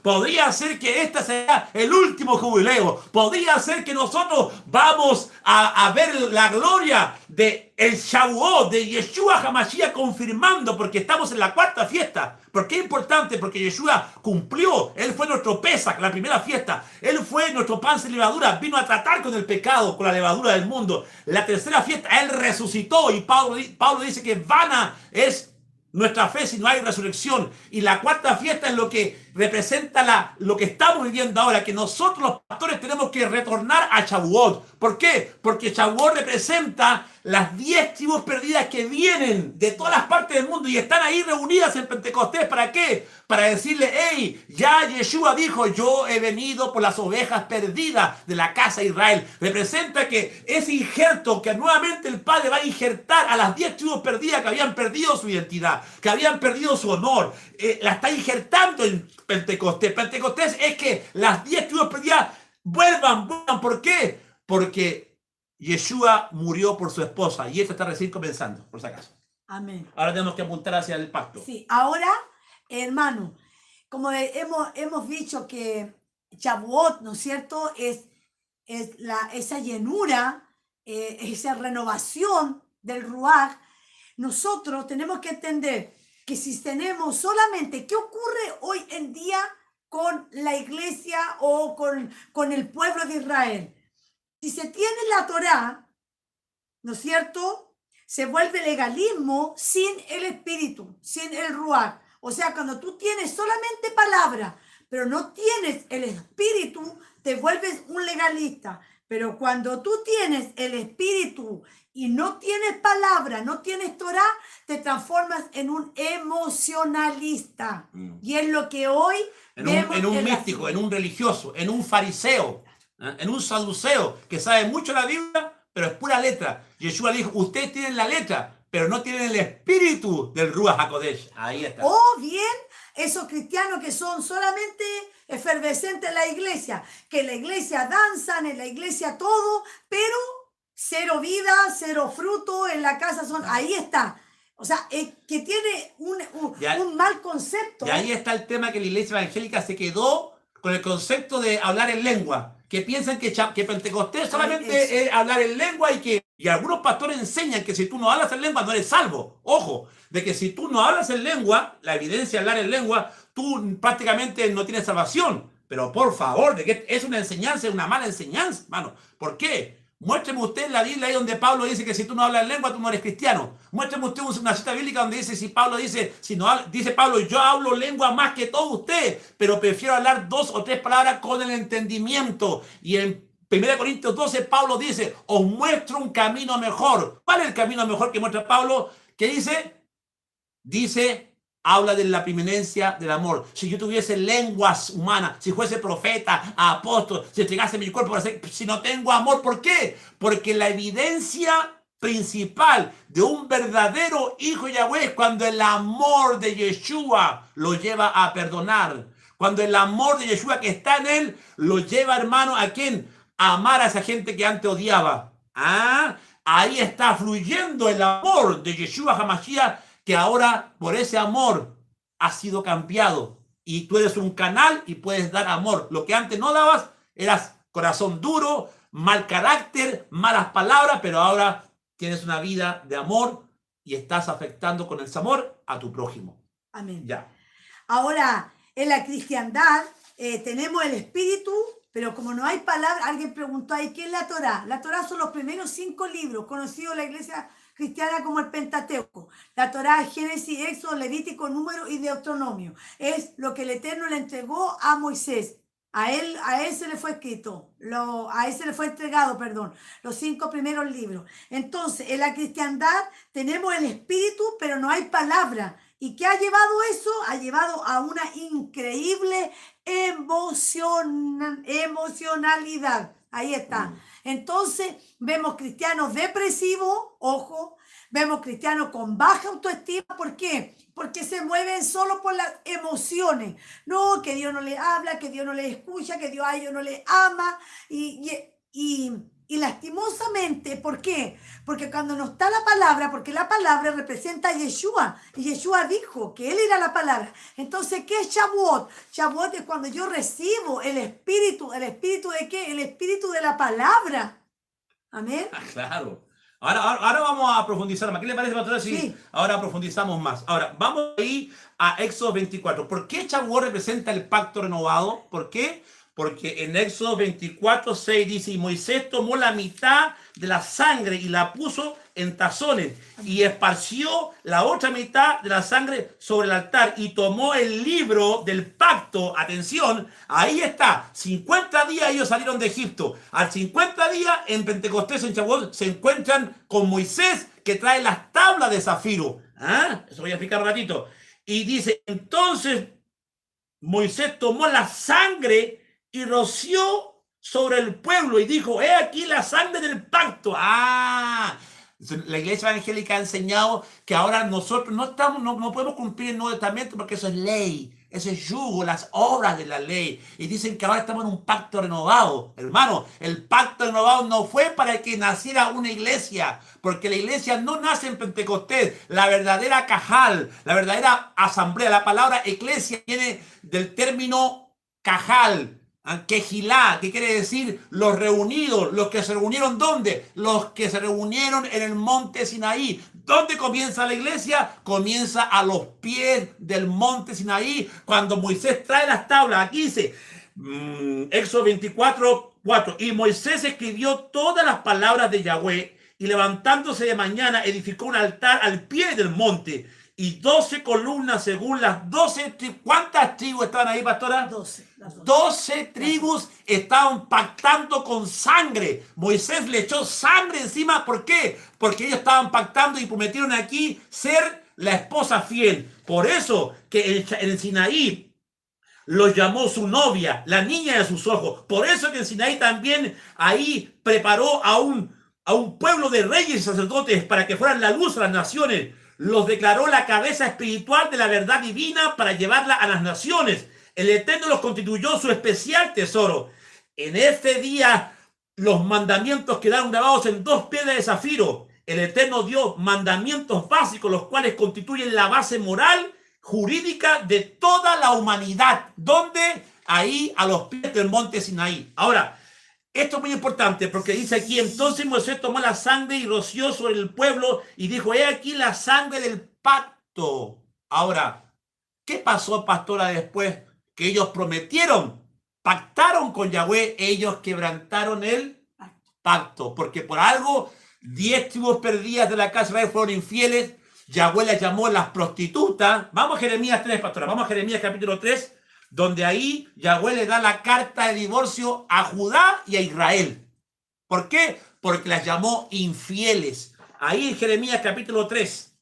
Podría ser que este sea el último jubileo. Podría ser que nosotros vamos a ver la gloria de el Shavuot, de Yeshua HaMashiach confirmando, porque estamos en la cuarta fiesta. ¿Por qué es importante? Porque Yeshua cumplió. Él fue nuestro Pesach, la primera fiesta. Él fue nuestro pan sin levadura. Vino a tratar con el pecado, con la levadura del mundo. La tercera fiesta, Él resucitó. Y Pablo dice que vana es nuestra fe si no hay resurrección. Y la cuarta fiesta es lo que representa lo que estamos viviendo ahora, que nosotros los pastores tenemos que retornar a Shavuot. ¿Por qué? Porque Shavuot representa las 10 tribus perdidas que vienen de todas las partes del mundo y están ahí reunidas en Pentecostés. ¿Para qué? Para decirle, hey, ya Yeshua dijo, yo he venido por las ovejas perdidas de la casa de Israel. Representa que ese injerto, que nuevamente el Padre va a injertar a las 10 tribus perdidas que habían perdido su identidad, que habían perdido su honor, la está injertando en Pentecostés. Pentecostés es que las 10 tribus perdidas vuelvan. ¿Por qué? Porque Yeshua murió por su esposa y esto está recién comenzando, por si acaso. Amén. Ahora tenemos que apuntar hacia el pacto. Sí, ahora, hermano, como hemos dicho que Shavuot, ¿no es cierto?, es esa llenura, esa renovación del Ruach. Nosotros tenemos que entender que si tenemos solamente, ¿qué ocurre hoy en día con la iglesia o con el pueblo de Israel? Si se tiene la Torá, ¿no es cierto?, se vuelve legalismo sin el espíritu, sin el Ruach. O sea, cuando tú tienes solamente palabra, pero no tienes el espíritu, te vuelves un legalista. Pero cuando tú tienes el espíritu y no tienes palabra, no tienes Torá, te transformas en un emocionalista. Y es lo que hoy vemos en un místico, en un religioso, en un fariseo, en un saduceo que sabe mucho la Biblia, pero es pura letra. Yeshua dijo, ustedes tienen la letra, pero no tienen el espíritu del Ruach HaKodesh. Ahí está. O bien esos cristianos que son solamente efervescentes en la iglesia, que en la iglesia danzan, en la iglesia todo, pero cero vida, cero fruto, en la casa son... Ahí está. O sea, que tiene un mal concepto. Y ahí está el tema, que la iglesia evangélica se quedó con el concepto de hablar en lengua, que piensan que Pentecostés solamente es hablar en lengua y algunos pastores enseñan que si tú no hablas en lengua no eres salvo. Ojo, de que si tú no hablas en lengua, la evidencia de hablar en lengua, tú prácticamente no tienes salvación. Pero por favor, de que es una enseñanza, una mala enseñanza, hermano. ¿Por qué? Muéstreme usted en la Biblia ahí donde Pablo dice que si tú no hablas en lengua, tú no eres cristiano. Muéstreme usted una cita bíblica donde dice, dice Pablo, yo hablo lengua más que todos ustedes, pero prefiero hablar 2 o 3 palabras con el entendimiento. Y en 1 Corintios 12, Pablo dice, os muestro un camino mejor. ¿Cuál es el camino mejor que muestra Pablo? ¿Qué dice? Dice, habla de la preeminencia del amor. Si yo tuviese lenguas humanas, si fuese profeta, apóstol, si entregase mi cuerpo para ser, si no tengo amor, ¿por qué? Porque la evidencia principal de un verdadero hijo de Yahweh es cuando el amor de Yeshua lo lleva a perdonar. Cuando el amor de Yeshua que está en él lo lleva, hermano, ¿a quién? A amar a esa gente que antes odiaba. Ahí está fluyendo el amor de Yeshua HaMashiach, que ahora por ese amor ha sido cambiado y tú eres un canal y puedes dar amor. Lo que antes no dabas, eras corazón duro, mal carácter, malas palabras, pero ahora tienes una vida de amor y estás afectando con ese amor a tu prójimo. Amén. Ya. Ahora, en la cristiandad tenemos el espíritu, pero como no hay palabra, alguien preguntó ahí, ¿qué es la Torá? La Torá son los primeros 5 libros, conocidos en la iglesia cristiana como el Pentateuco. La Torá es Génesis, Éxodo, Levítico, Número y Deuteronomio. Es lo que el Eterno le entregó a Moisés. A él se le fue escrito, a él se le fue entregado, perdón, los 5 primeros libros. Entonces, en la cristiandad tenemos el espíritu, pero no hay palabra. ¿Y qué ha llevado eso? Ha llevado a una increíble emocionalidad. Ahí está. Entonces, vemos cristianos depresivos, ojo, vemos cristianos con baja autoestima. ¿Por qué? Porque se mueven solo por las emociones. No, que Dios no les habla, que Dios no les escucha, que Dios a ellos no les ama. Y lastimosamente, ¿por qué? Porque cuando no está la palabra, porque la palabra representa a Yeshua, y Yeshua dijo que Él era la palabra. Entonces, ¿qué es Shavuot? Shavuot es cuando yo recibo el Espíritu ¿de qué? El Espíritu de la palabra. Amén. Claro. Ahora vamos a profundizar más. ¿Qué le parece, pastora? Sí. Ahora profundizamos más. Ahora, vamos ahí a Éxodo 24. ¿Por qué Shavuot representa el pacto renovado? ¿Por qué? Porque en Éxodo 24:6 dice, y Moisés tomó la mitad de la sangre y la puso en tazones y esparció la otra mitad de la sangre sobre el altar y tomó el libro del pacto. Atención, ahí está, 50 días ellos salieron de Egipto. Al 50 días en Pentecostés, en Shavuot, se encuentran con Moisés que trae las tablas de zafiro. Eso voy a explicar un ratito. Y dice, entonces Moisés tomó la sangre y roció sobre el pueblo y dijo, he aquí la sangre del pacto. La iglesia evangélica ha enseñado que ahora nosotros no podemos cumplir el Nuevo Testamento porque eso es ley, eso es yugo, las obras de la ley. Y dicen que ahora estamos en un pacto renovado. Hermano, el pacto renovado no fue para que naciera una iglesia, porque la iglesia no nace en Pentecostés. La verdadera cajal, la verdadera asamblea, la palabra iglesia viene del término cajal, Quejilá, que quiere decir los reunidos, los que se reunieron. ¿Dónde? Los que se reunieron en el monte Sinaí. ¿Dónde comienza la iglesia? Comienza a los pies del monte Sinaí, cuando Moisés trae las tablas. Aquí dice, Éxodo 24:4, y Moisés escribió todas las palabras de Yahweh, y levantándose de mañana edificó un altar al pie del monte, y 12 columnas según las 12 tribus. ¿Cuántas tribus estaban ahí, pastora? 12. 12 tribus estaban pactando con sangre. Moisés le echó sangre encima. ¿Por qué? Porque ellos estaban pactando y prometieron aquí ser la esposa fiel. Por eso que en el Sinaí los llamó su novia, la niña de sus ojos. Por eso que en Sinaí también ahí preparó a un pueblo de reyes y sacerdotes para que fueran la luz a las naciones. Los declaró la cabeza espiritual de la verdad divina para llevarla a las naciones. El Eterno los constituyó su especial tesoro. En este día los mandamientos quedaron grabados en 2 piedras de zafiro. El Eterno dio mandamientos básicos, los cuales constituyen la base moral, jurídica de toda la humanidad. ¿Dónde? Ahí a los pies del monte Sinaí. Ahora, esto es muy importante porque dice aquí, entonces Moisés tomó la sangre y roció sobre el pueblo y dijo, he aquí la sangre del pacto. Ahora, ¿qué pasó, pastora, después que ellos prometieron, pactaron con Yahweh? Ellos quebrantaron el pacto, porque por algo 10 tribus perdidas de la casa de Israel fueron infieles. Yahweh las llamó las prostitutas. Vamos a Jeremías 3, pastora, vamos a Jeremías capítulo 3, donde ahí Yahweh le da la carta de divorcio a Judá y a Israel. ¿Por qué? Porque las llamó infieles. Ahí en Jeremías capítulo 3.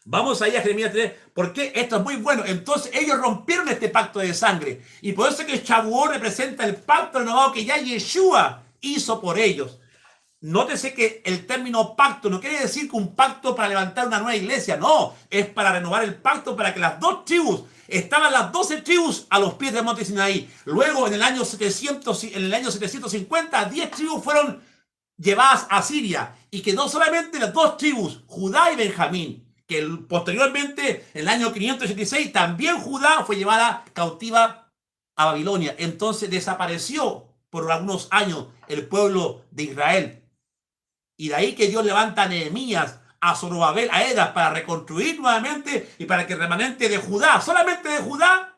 Vamos ahí a Jeremías 3, porque esto es muy bueno. Entonces ellos rompieron este pacto de sangre. Y por eso que Shavuot representa el pacto renovado que ya Yeshua hizo por ellos. Nótese que el término pacto no quiere decir que un pacto para levantar una nueva iglesia. No, es para renovar el pacto para que las 2 tribus, estaban las 12 tribus a los pies del monte Sinaí. Luego en el año 750, 10 tribus fueron llevadas a Siria. Y quedó solamente las 2 tribus, Judá y Benjamín. que posteriormente, en el año 586, también Judá fue llevada cautiva a Babilonia. Entonces desapareció por algunos años el pueblo de Israel. Y de ahí que Dios levanta a Nehemías, a Zorobabel, a Esdras, para reconstruir nuevamente y para que el remanente de Judá, solamente de Judá,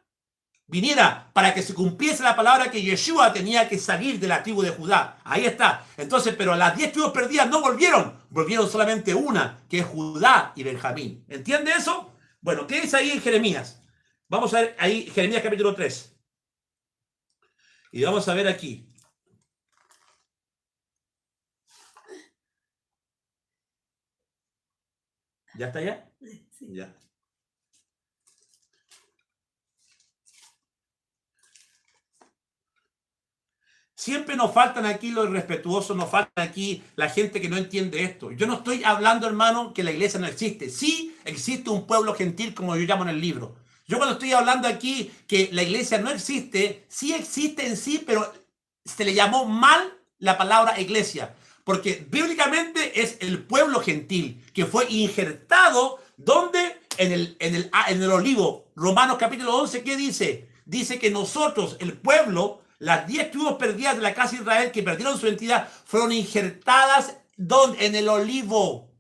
viniera, para que se cumpliese la palabra que Yeshua tenía que salir de la tribu de Judá. Ahí está. Entonces, pero las 10 tribus perdidas no volvieron solamente una, que es Judá y Benjamín. ¿Entiende eso? Bueno, ¿qué dice ahí en Jeremías? Vamos a ver ahí Jeremías capítulo 3. Y vamos a ver aquí. ¿Ya está ya? Sí. Ya. Siempre nos faltan aquí los irrespetuosos, nos faltan aquí la gente que no entiende esto. Yo no estoy hablando, hermano, que la iglesia no existe. Sí existe un pueblo gentil, como yo llamo en el libro. Yo cuando estoy hablando aquí que la iglesia no existe, sí existe en sí, pero se le llamó mal la palabra iglesia. Porque bíblicamente es el pueblo gentil que fue injertado, ¿dónde? En el olivo. Romanos capítulo 11, ¿qué dice? Dice que nosotros, el pueblo, las 10 tribus perdidas de la casa de Israel que perdieron su identidad, fueron injertadas en el olivo.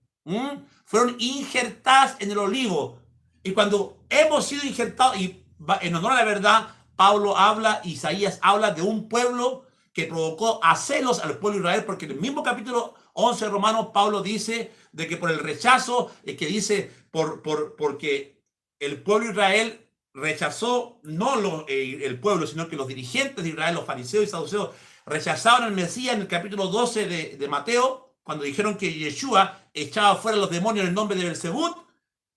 Fueron injertadas en el olivo. Y cuando hemos sido injertados, y en honor a la verdad, Pablo habla, Isaías habla de un pueblo que provocó a celos al pueblo de Israel, porque en el mismo capítulo 11 de Romanos, Pablo dice de que por el rechazo, que dice porque el pueblo de Israel rechazó, no el pueblo, sino que los dirigentes de Israel, los fariseos y saduceos, rechazaron al Mesías en el capítulo 12 de Mateo, cuando dijeron que Yeshua echaba fuera los demonios en el nombre de Belzebú.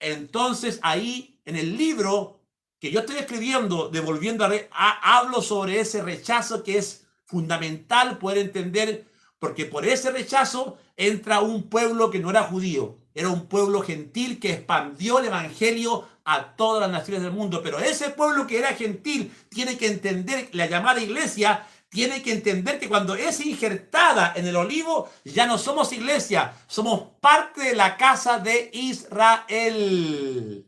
Entonces ahí en el libro que yo estoy escribiendo, devolviendo hablo sobre ese rechazo que es fundamental poder entender, porque por ese rechazo entra un pueblo que no era judío, era un pueblo gentil que expandió el evangelio a todas las naciones del mundo. Pero ese pueblo que era gentil tiene que entender, la llamada iglesia tiene que entender que cuando es injertada en el olivo, ya no somos iglesia, somos parte de la casa de Israel.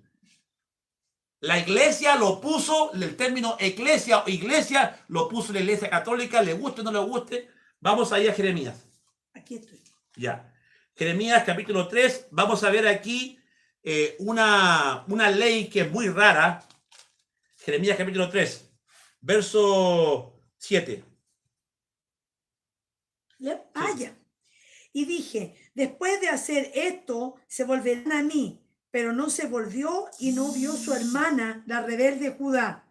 La iglesia lo puso, el término eclesia o iglesia lo puso la iglesia católica, le guste o no le guste. Vamos ahí a Jeremías. Aquí estoy. Ya. Jeremías capítulo 3, vamos a ver aquí una ley que es muy rara. Jeremías capítulo 3, verso 7. Vaya. Y dije, después de hacer esto, se volverán a mí. Pero no se volvió y no vio su hermana, la rebelde Judá.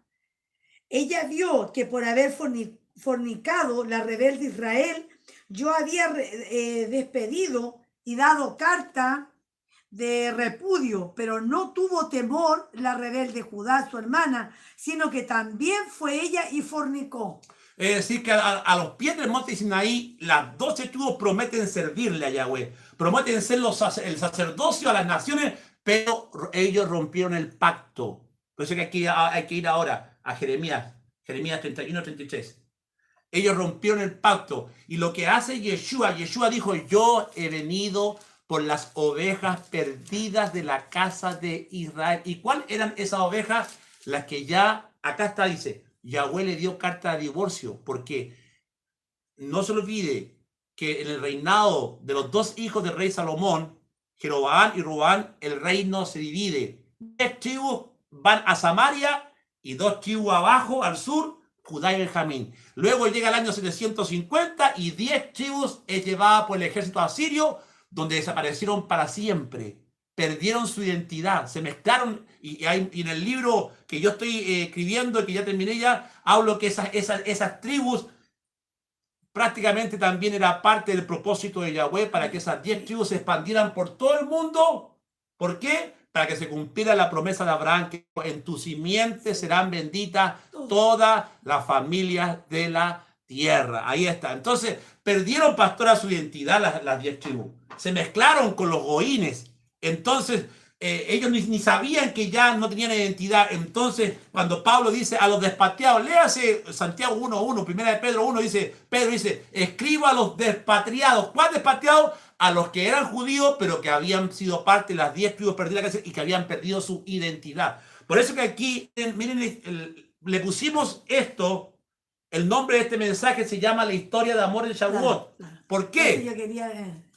Ella vio que por haber fornicado la rebelde Israel, yo había despedido y dado carta de repudio, pero no tuvo temor la rebelde Judá, su hermana, sino que también fue ella y fornicó. Es decir, que a los pies del monte Sinaí, las 12 tribus prometen servirle a Yahweh, prometen ser el sacerdocio a las naciones, pero ellos rompieron el pacto. Por eso que hay que ir ahora a Jeremías 31-33. Ellos rompieron el pacto. Y lo que hace Yeshua dijo, yo he venido por las ovejas perdidas de la casa de Israel. ¿Y cuáles eran esas ovejas? Las que ya, acá está, dice, Yahweh le dio carta de divorcio, porque no se olvide que en el reinado de los dos hijos del rey Salomón, Jeroboam y Roboam, el reino se divide. 10 tribus van a Samaria y 2 tribus abajo, al sur, Judá y Benjamín. Luego llega el año 750 y 10 tribus es llevada por el ejército asirio, donde desaparecieron para siempre. Perdieron su identidad, se mezclaron, y en el libro que yo estoy escribiendo y que ya terminé ya, hablo que esas tribus prácticamente también era parte del propósito de Yahweh para que esas 10 tribus se expandieran por todo el mundo. ¿Por qué? Para que se cumpliera la promesa de Abraham, que en tu simiente serán benditas todas las familias de la tierra. Ahí está. Entonces, perdieron, pastora, su identidad las 10 tribus. Se mezclaron con los goínes. Entonces, ellos ni sabían que ya no tenían identidad. Entonces, cuando Pablo dice a los despatriados, léase Santiago 1:1, primera de Pedro 1, Pedro dice, escribo a los despatriados. ¿Cuál despatriados? a los que eran judíos, pero que habían sido parte de las 10 tribus perdidas y que habían perdido su identidad. Por eso que aquí, miren, le pusimos esto, el nombre de este mensaje se llama la historia de amor de Shavuot. Claro. ¿Por Eso qué? yo quería,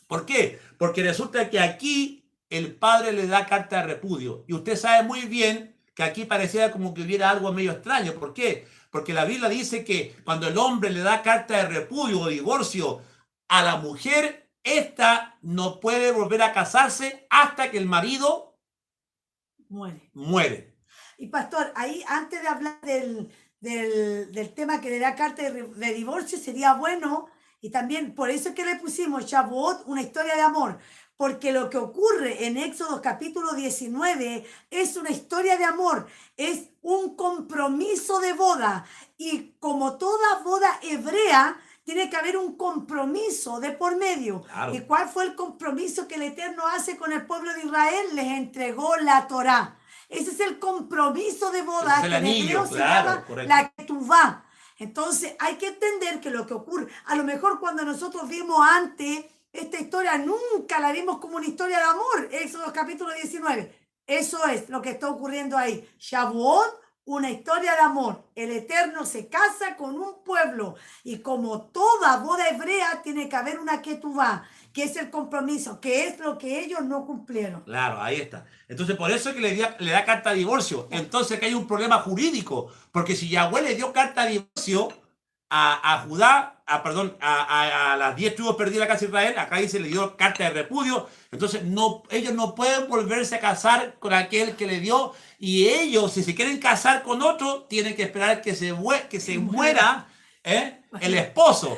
¿Por qué? Porque resulta que aquí el padre le da carta de repudio. Y usted sabe muy bien que aquí pareciera como que hubiera algo medio extraño. ¿Por qué? Porque la Biblia dice que cuando el hombre le da carta de repudio o divorcio a la mujer, esta no puede volver a casarse hasta que el marido muere. Y pastor, ahí antes de hablar del tema que le da carta de divorcio, sería bueno, y también por eso es que le pusimos Shavuot, una historia de amor, porque lo que ocurre en Éxodo capítulo 19 es una historia de amor, es un compromiso de boda, y como toda boda hebrea, tiene que haber un compromiso de por medio. Claro. ¿Y cuál fue el compromiso que el Eterno hace con el pueblo de Israel? Les entregó la Torá. Ese es el compromiso de boda. Es el anillo, se claro, llama correcto. la ketubá. Entonces hay que entender que lo que ocurre, a lo mejor cuando nosotros vimos antes esta historia, nunca la vimos como una historia de amor. Éxodo capítulo 19. Eso es lo que está ocurriendo ahí. Shavuot, una historia de amor. El Eterno se casa con un pueblo y como toda boda hebrea tiene que haber una ketubá, que es el compromiso, que es lo que ellos no cumplieron. Claro, ahí está. Entonces, por eso es que le da carta de divorcio. Entonces, que hay un problema jurídico. Porque si Yahweh le dio carta de divorcio a Judá, a las 10 tribus perdidas de la casa de Israel, acá dice le dio carta de repudio. Entonces, ellos no pueden volverse a casar con aquel que le dio. Y ellos, si se quieren casar con otro, tienen que esperar que se muera el esposo.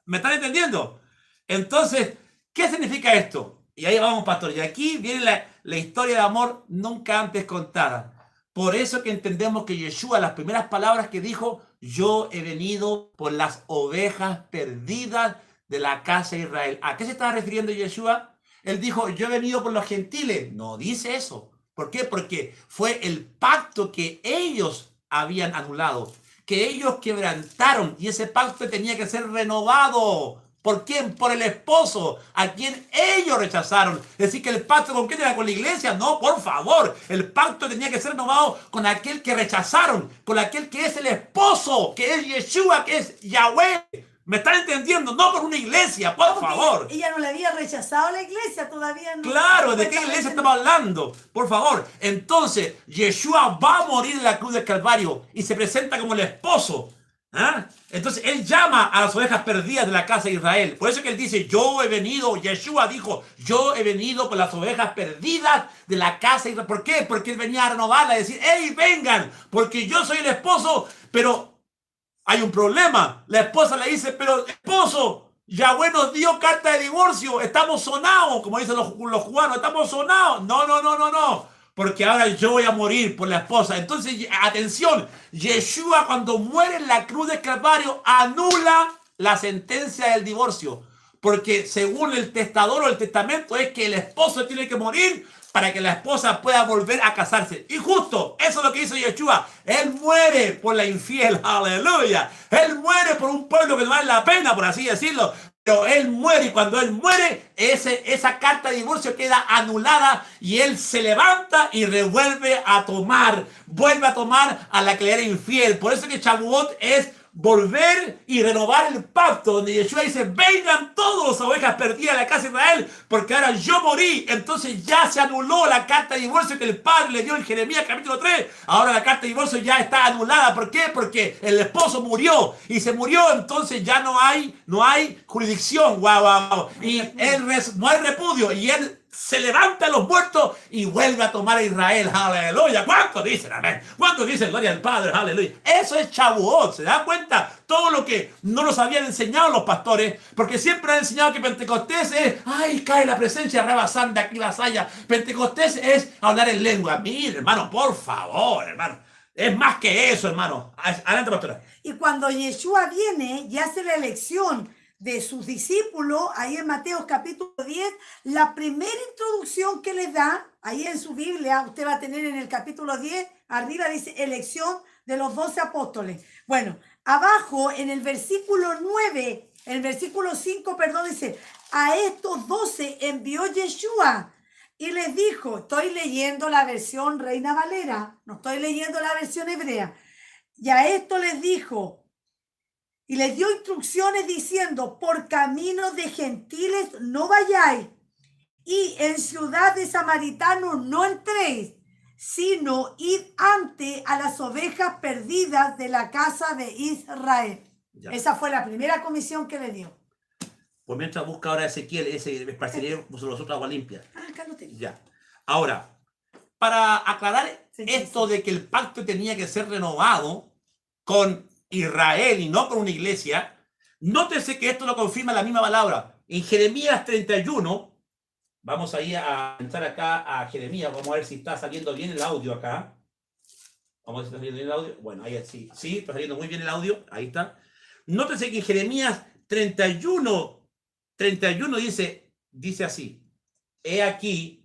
¿Me están entendiendo? Entonces, ¿qué significa esto? Y ahí vamos, pastor. Y aquí viene la historia de amor nunca antes contada. Por eso que entendemos que Yeshua, las primeras palabras que dijo, yo he venido por las ovejas perdidas de la casa de Israel. ¿A qué se estaba refiriendo Yeshua? Él dijo, yo he venido por los gentiles. No dice eso. ¿Por qué? Porque fue el pacto que ellos habían anulado, que ellos quebrantaron, y ese pacto tenía que ser renovado. ¿Por quién? Por el esposo, a quien ellos rechazaron. Es decir, que el pacto ¿con quién era? ¿Con la iglesia? No, por favor. El pacto tenía que ser renovado con aquel que rechazaron, con aquel que es el esposo, que es Yeshua, que es Yahweh. ¿Me están entendiendo? No por una iglesia, por favor. Ella no le había rechazado a la iglesia, todavía no. Claro, ¿de qué iglesia estamos hablando? Por favor. Entonces, Yeshua va a morir en la cruz del Calvario y se presenta como el esposo. ¿Ah? Entonces él llama a las ovejas perdidas de la casa de Israel. Por eso que él dice, yo he venido, Yeshua dijo, yo he venido por las ovejas perdidas de la casa de Israel. ¿Por qué? Porque él venía a renovarla, a decir, hey, vengan, porque yo soy el esposo. Pero hay un problema. La esposa le dice, pero esposo, Yahweh nos dio carta de divorcio, estamos sonados, como dicen los cubanos, estamos sonados. No. Porque ahora yo voy a morir por la esposa. Entonces, atención, Yeshua cuando muere en la cruz del Calvario anula la sentencia del divorcio. Porque según el testador o el testamento es que el esposo tiene que morir para que la esposa pueda volver a casarse. Y justo, eso es lo que hizo Yeshua. Él muere por la infiel, aleluya. Él muere por un pueblo que no vale la pena, por así decirlo. Pero él muere y cuando él muere, esa carta de divorcio queda anulada y él se levanta y vuelve a tomar a la que le era infiel. Por eso que Shavuot es volver y renovar el pacto, donde Yeshua dice, vengan todos las ovejas perdidas de la casa de Israel, porque ahora yo morí. Entonces ya se anuló la carta de divorcio que el padre le dio en Jeremías capítulo 3. Ahora la carta de divorcio ya está anulada. ¿Por qué? Porque el esposo murió y se murió, entonces ya no hay jurisdicción. Wow. Y él no hay repudio y él se levanta a los muertos y vuelve a tomar a Israel. Aleluya. ¿Cuántos dicen amén? ¿Cuántos dicen gloria al Padre? Aleluya. Eso es Shavuot. ¿Se dan cuenta? Todo lo que no nos habían enseñado los pastores, porque siempre han enseñado que Pentecostés es, ay, cae la presencia rebasante aquí vasalla. Pentecostés es hablar en lengua. Mire, hermano, por favor, hermano. Es más que eso, hermano. Adelante, pastora. Y cuando Yeshua viene y hace la elección de sus discípulos, ahí en Mateo capítulo 10, la primera introducción que les da, ahí en su Biblia, usted va a tener en el capítulo 10, arriba dice elección de los 12 apóstoles. Bueno, abajo en el versículo 9, el versículo 5, perdón, dice, a estos 12 envió Yeshua y les dijo, estoy leyendo la versión Reina Valera, no estoy leyendo la versión hebrea, y a esto les dijo, y les dio instrucciones diciendo, por caminos de gentiles no vayáis, y en ciudad de samaritanos no entréis, sino id antes a las ovejas perdidas de la casa de Israel. Ya. Esa fue la primera comisión que le dio. Pues mientras busca ahora Ezequiel, ese esparciré vosotros agua limpia. Acá lo tengo. Ya. Ahora, para aclarar Sí, esto sí. de que el pacto tenía que ser renovado con Israel y no con una iglesia, nótese que esto lo confirma la misma palabra. En Jeremías 31, vamos ahí a entrar acá a Jeremías, vamos a ver si está saliendo bien el audio acá. Vamos a ver si está saliendo bien el audio. Bueno, ahí sí, sí, está saliendo muy bien el audio, ahí está. Nótese que en Jeremías 31 dice así, he aquí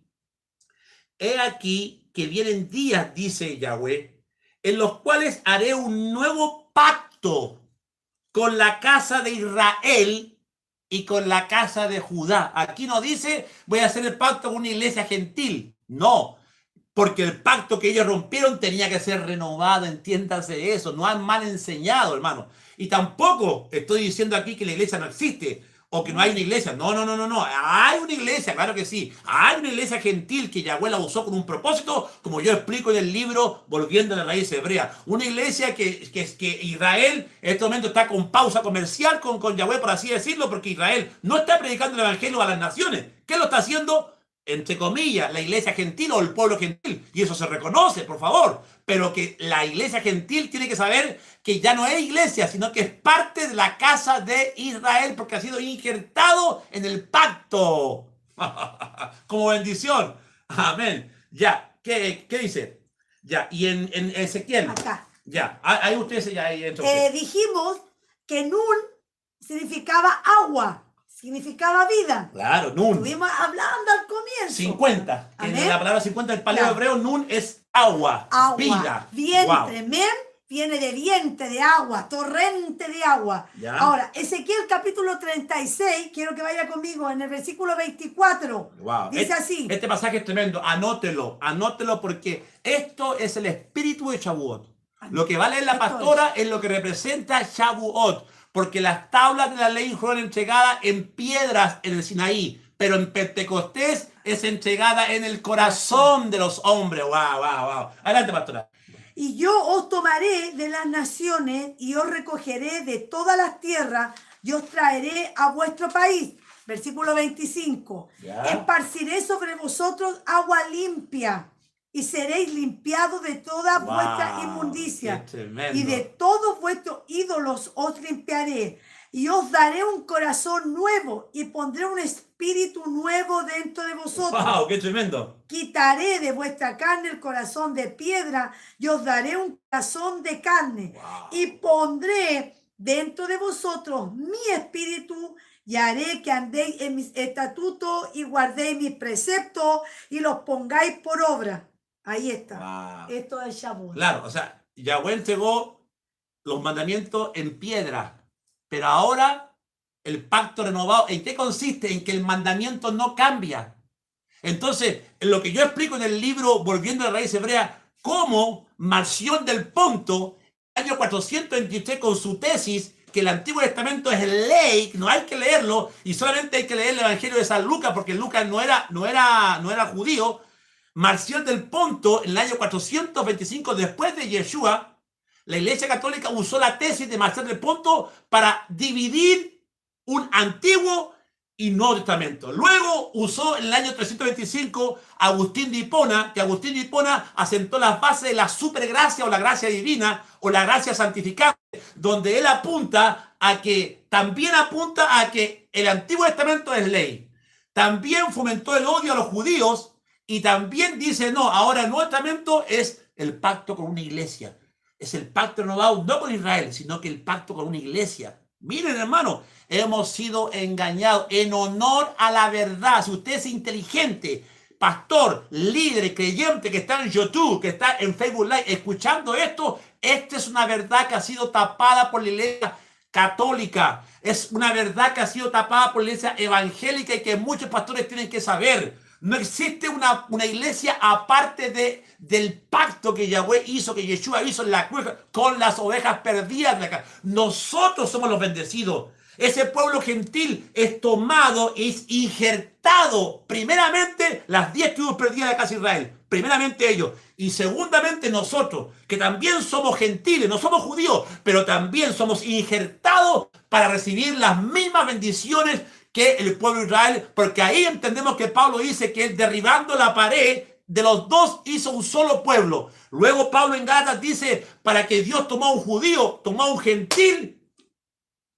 que vienen días, dice Yahweh, en los cuales haré un nuevo pacto con la casa de Israel y con la casa de Judá. Aquí no dice, voy a hacer el pacto con una iglesia gentil. No, porque el pacto que ellos rompieron tenía que ser renovado, entiéndase eso. No han mal enseñado, hermano. Y tampoco estoy diciendo aquí que la iglesia no existe o que no hay una iglesia. No. Hay una iglesia, claro que sí. Hay una iglesia gentil que Yahweh la usó con un propósito, como yo explico en el libro Volviendo a la Raíz Hebrea. Una iglesia que Israel en este momento está con pausa comercial con Yahweh, por así decirlo, porque Israel no está predicando el evangelio a las naciones. ¿Qué lo está haciendo? Entre comillas, la iglesia gentil o el pueblo gentil, y eso se reconoce, por favor, pero que la iglesia gentil tiene que saber que ya no es iglesia, sino que es parte de la casa de Israel, porque ha sido injertado en el pacto, como bendición, amén. Ya, ¿qué dice? Ya, y en Ezequiel, Acá. ya, ahí ustedes ya ahí entran. Dijimos que Nun significaba agua, significaba vida. Claro, Nun. Estuvimos hablando al comienzo. 50. Amén. En la palabra 50 del paleo Ya. hebreo, Nun es agua, Agua, vida. vientre, Wow. men viene de vientre de agua, torrente de agua. Ya. Ahora, Ezequiel capítulo 36, quiero que vaya conmigo en el versículo 24. Wow. Dice así. Este pasaje es tremendo. Anótelo porque esto es el espíritu de Shavuot. Lo que va a leer la Esto pastora es lo que representa Shavuot, porque las tablas de la ley fueron entregadas en piedras en el Sinaí, pero en Pentecostés es entregada en el corazón de los hombres. Wow. Adelante, pastora. Y yo os tomaré de las naciones y os recogeré de todas las tierras y os traeré a vuestro país. Versículo 25. Ya. Esparciré sobre vosotros agua limpia y seréis limpiados de toda vuestra inmundicia. Qué tremendo. Y de todos vuestros ídolos os limpiaré. Y os daré un corazón nuevo y pondré un espíritu nuevo dentro de vosotros. Wow, qué tremendo. Quitaré de vuestra carne el corazón de piedra y os daré un corazón de carne. Wow. Y pondré dentro de vosotros mi espíritu y haré que andéis en mis estatutos y guardéis mis preceptos y los pongáis por obra. Ahí está. Wow. Esto es Shavuot. Claro, o sea, Yahweh entregó los mandamientos en piedra, pero ahora el pacto renovado, ¿en qué consiste? En que el mandamiento no cambia. Entonces, en lo que yo explico en el libro Volviendo a la Raíz Hebrea, cómo Marción del Ponto, año 423, con su tesis, que el Antiguo Testamento es ley, no hay que leerlo, y solamente hay que leer el Evangelio de San Lucas, porque Lucas no era judío. Marción del Ponto, en el año 425 después de Yeshua, la Iglesia Católica usó la tesis de Marción del Ponto para dividir un Antiguo y Nuevo Testamento. Luego usó en el año 325 Agustín de Hipona, que Agustín de Hipona asentó las bases de la supergracia o la gracia divina o la gracia santificante, donde él también apunta a que el Antiguo Testamento es ley. También fomentó el odio a los judíos y también dice, no, ahora el Nuevo Testamento es el pacto con una iglesia. Es el pacto renovado no con Israel, sino que el pacto con una iglesia. Miren, hermano, hemos sido engañados en honor a la verdad. Si usted es inteligente, pastor, líder, creyente que está en YouTube, que está en Facebook Live, escuchando esto, esta es una verdad que ha sido tapada por la iglesia católica. Es una verdad que ha sido tapada por la iglesia evangélica y que muchos pastores tienen que saber. No existe una iglesia aparte del pacto que Yahweh hizo, que Yeshua hizo en la cruz con las ovejas perdidas de acá. Nosotros somos los bendecidos. Ese pueblo gentil es tomado, es injertado. Primeramente, las 10 tribus perdidas de la casa de Israel. Primeramente ellos. Y segundamente nosotros, que también somos gentiles, no somos judíos, pero también somos injertados para recibir las mismas bendiciones que el pueblo de Israel. Porque ahí entendemos que Pablo dice que él, derribando la pared de los dos, hizo un solo pueblo. Luego Pablo en Gálatas dice, para que Dios tomó a un judío, tomó a un gentil.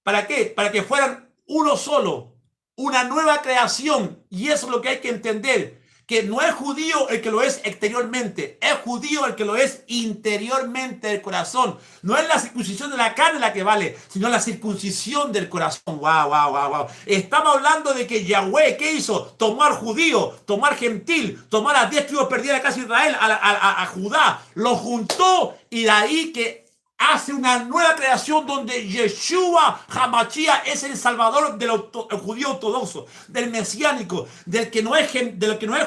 ¿Para qué? Para que fueran uno solo, una nueva creación. Y eso es lo que hay que entender, que no es judío el que lo es exteriormente, es judío el que lo es interiormente del corazón. No es la circuncisión de la carne la que vale, sino la circuncisión del corazón. Wow. Estamos hablando de que Yahweh, ¿qué hizo? Tomó al judío, tomó al gentil, tomó a las 10 tribus perdidas de la casa de Israel, a Judá, lo juntó y de ahí que hace una nueva creación donde Yeshua HaMashiach es el salvador del judío ortodoxo, del mesiánico, del que no es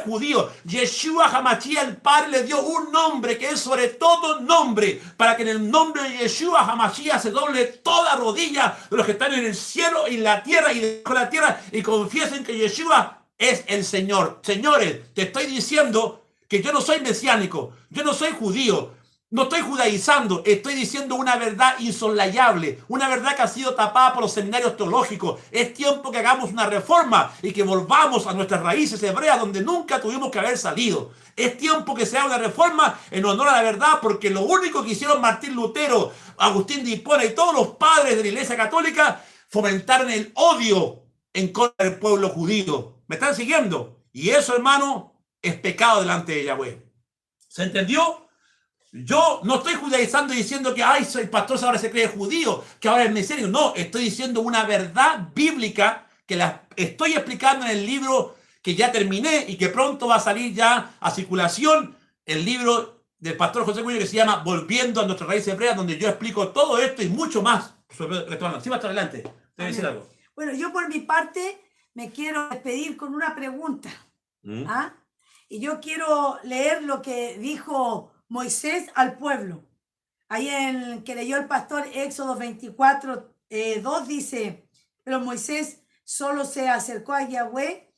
judío. Yeshua HaMashiach, el Padre, le dio un nombre que es sobre todo nombre, para que en el nombre de Yeshua HaMashiach se doble toda rodilla de los que están en el cielo y en la tierra y debajo de la tierra y confiesen que Yeshua es el Señor. Señores, te estoy diciendo que yo no soy mesiánico, yo no soy judío. No estoy judaizando, estoy diciendo una verdad insoslayable, una verdad que ha sido tapada por los seminarios teológicos. Es tiempo que hagamos una reforma y que volvamos a nuestras raíces hebreas donde nunca tuvimos que haber salido. Es tiempo que se haga una reforma en honor a la verdad, porque lo único que hicieron Martín Lutero, Agustín de Hipona y todos los padres de la Iglesia Católica, fomentaron el odio en contra del pueblo judío. ¿Me están siguiendo? Y eso, hermano, es pecado delante de Yahweh. ¿Se entendió? Yo no estoy judaizando diciendo que el pastor ahora se cree judío, que ahora es mesiánico. No, estoy diciendo una verdad bíblica que la estoy explicando en el libro que ya terminé y que pronto va a salir ya a circulación, el libro del pastor José Cuño que se llama Volviendo a nuestras raíces hebreas, donde yo explico todo esto y mucho más sobre el retorno. Sí, más adelante. Te voy a decir algo. Bueno, yo por mi parte me quiero despedir con una pregunta. ¿Ah? Y yo quiero leer lo que dijo Moisés al pueblo. Ahí en que leyó el pastor Éxodo 24, 2 dice, pero Moisés solo se acercó a Yahweh.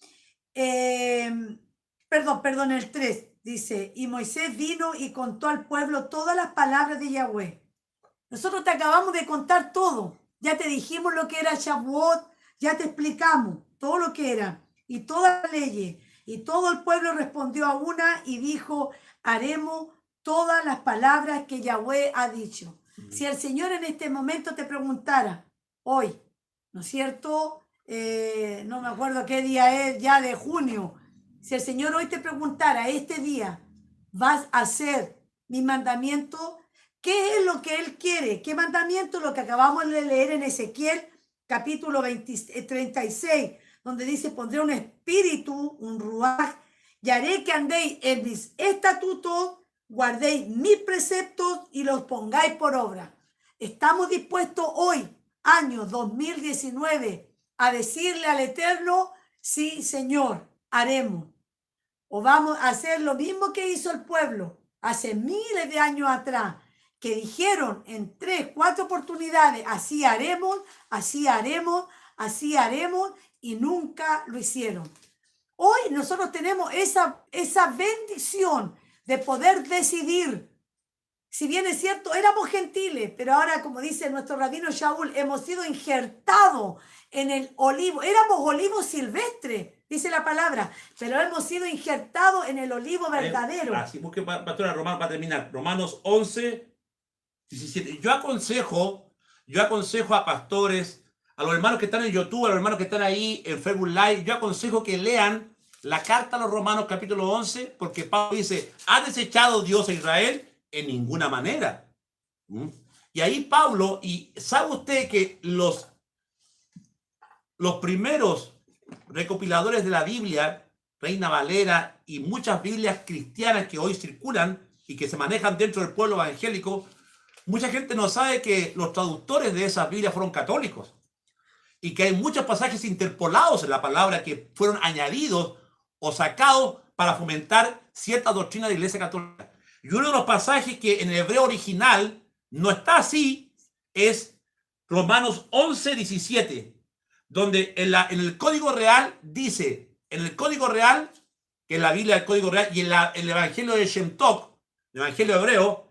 Perdón, el 3 dice, y Moisés vino y contó al pueblo todas las palabras de Yahweh. Nosotros te acabamos de contar todo. Ya te dijimos lo que era Shavuot, ya te explicamos todo lo que era y todas las leyes. Y todo el pueblo respondió a una y dijo, haremos todas las palabras que Yahweh ha dicho. Si el Señor en este momento te preguntara, hoy, ¿no es cierto? No me acuerdo qué día es, ya de junio. Si el Señor hoy te preguntara, este día, ¿vas a hacer mi mandamiento? ¿Qué es lo que Él quiere? ¿Qué mandamiento? Lo que acabamos de leer en Ezequiel, capítulo 36, donde dice, pondré un espíritu, un ruaj, y haré que andéis en mis estatutos, guardéis mis preceptos y los pongáis por obra. Estamos dispuestos hoy, año 2019, a decirle al Eterno, sí, Señor, haremos. O vamos a hacer lo mismo que hizo el pueblo hace miles de años atrás, que dijeron en 3, 4 oportunidades, así haremos, así haremos, así haremos, y nunca lo hicieron. Hoy nosotros tenemos esa bendición de poder decidir. Si bien es cierto, éramos gentiles, pero ahora, como dice nuestro rabino Shaul, hemos sido injertados en el olivo. Éramos olivos silvestres, dice la palabra, pero hemos sido injertados en el olivo verdadero. Así, busque, pastora, Romano, para terminar. Romanos 11, 17. Yo aconsejo a pastores, a los hermanos que están en YouTube, a los hermanos que están ahí en Facebook Live, yo aconsejo que lean la carta a los Romanos capítulo 11, porque Pablo dice, ¿ha desechado Dios a Israel? En ninguna manera. Y ahí Pablo, y sabe usted que los primeros recopiladores de la Biblia, Reina Valera y muchas Biblias cristianas que hoy circulan y que se manejan dentro del pueblo evangélico, Mucha gente no sabe que los traductores de esas Biblias fueron católicos y que hay muchos pasajes interpolados en la palabra que fueron añadidos o sacados para fomentar cierta doctrina de la Iglesia Católica. Y uno de los pasajes que en el hebreo original no está así es Romanos 11:17, donde en el Código Real dice, en el Código Real, que es la Biblia del Código Real, y en el Evangelio de Shem Tov, el Evangelio hebreo,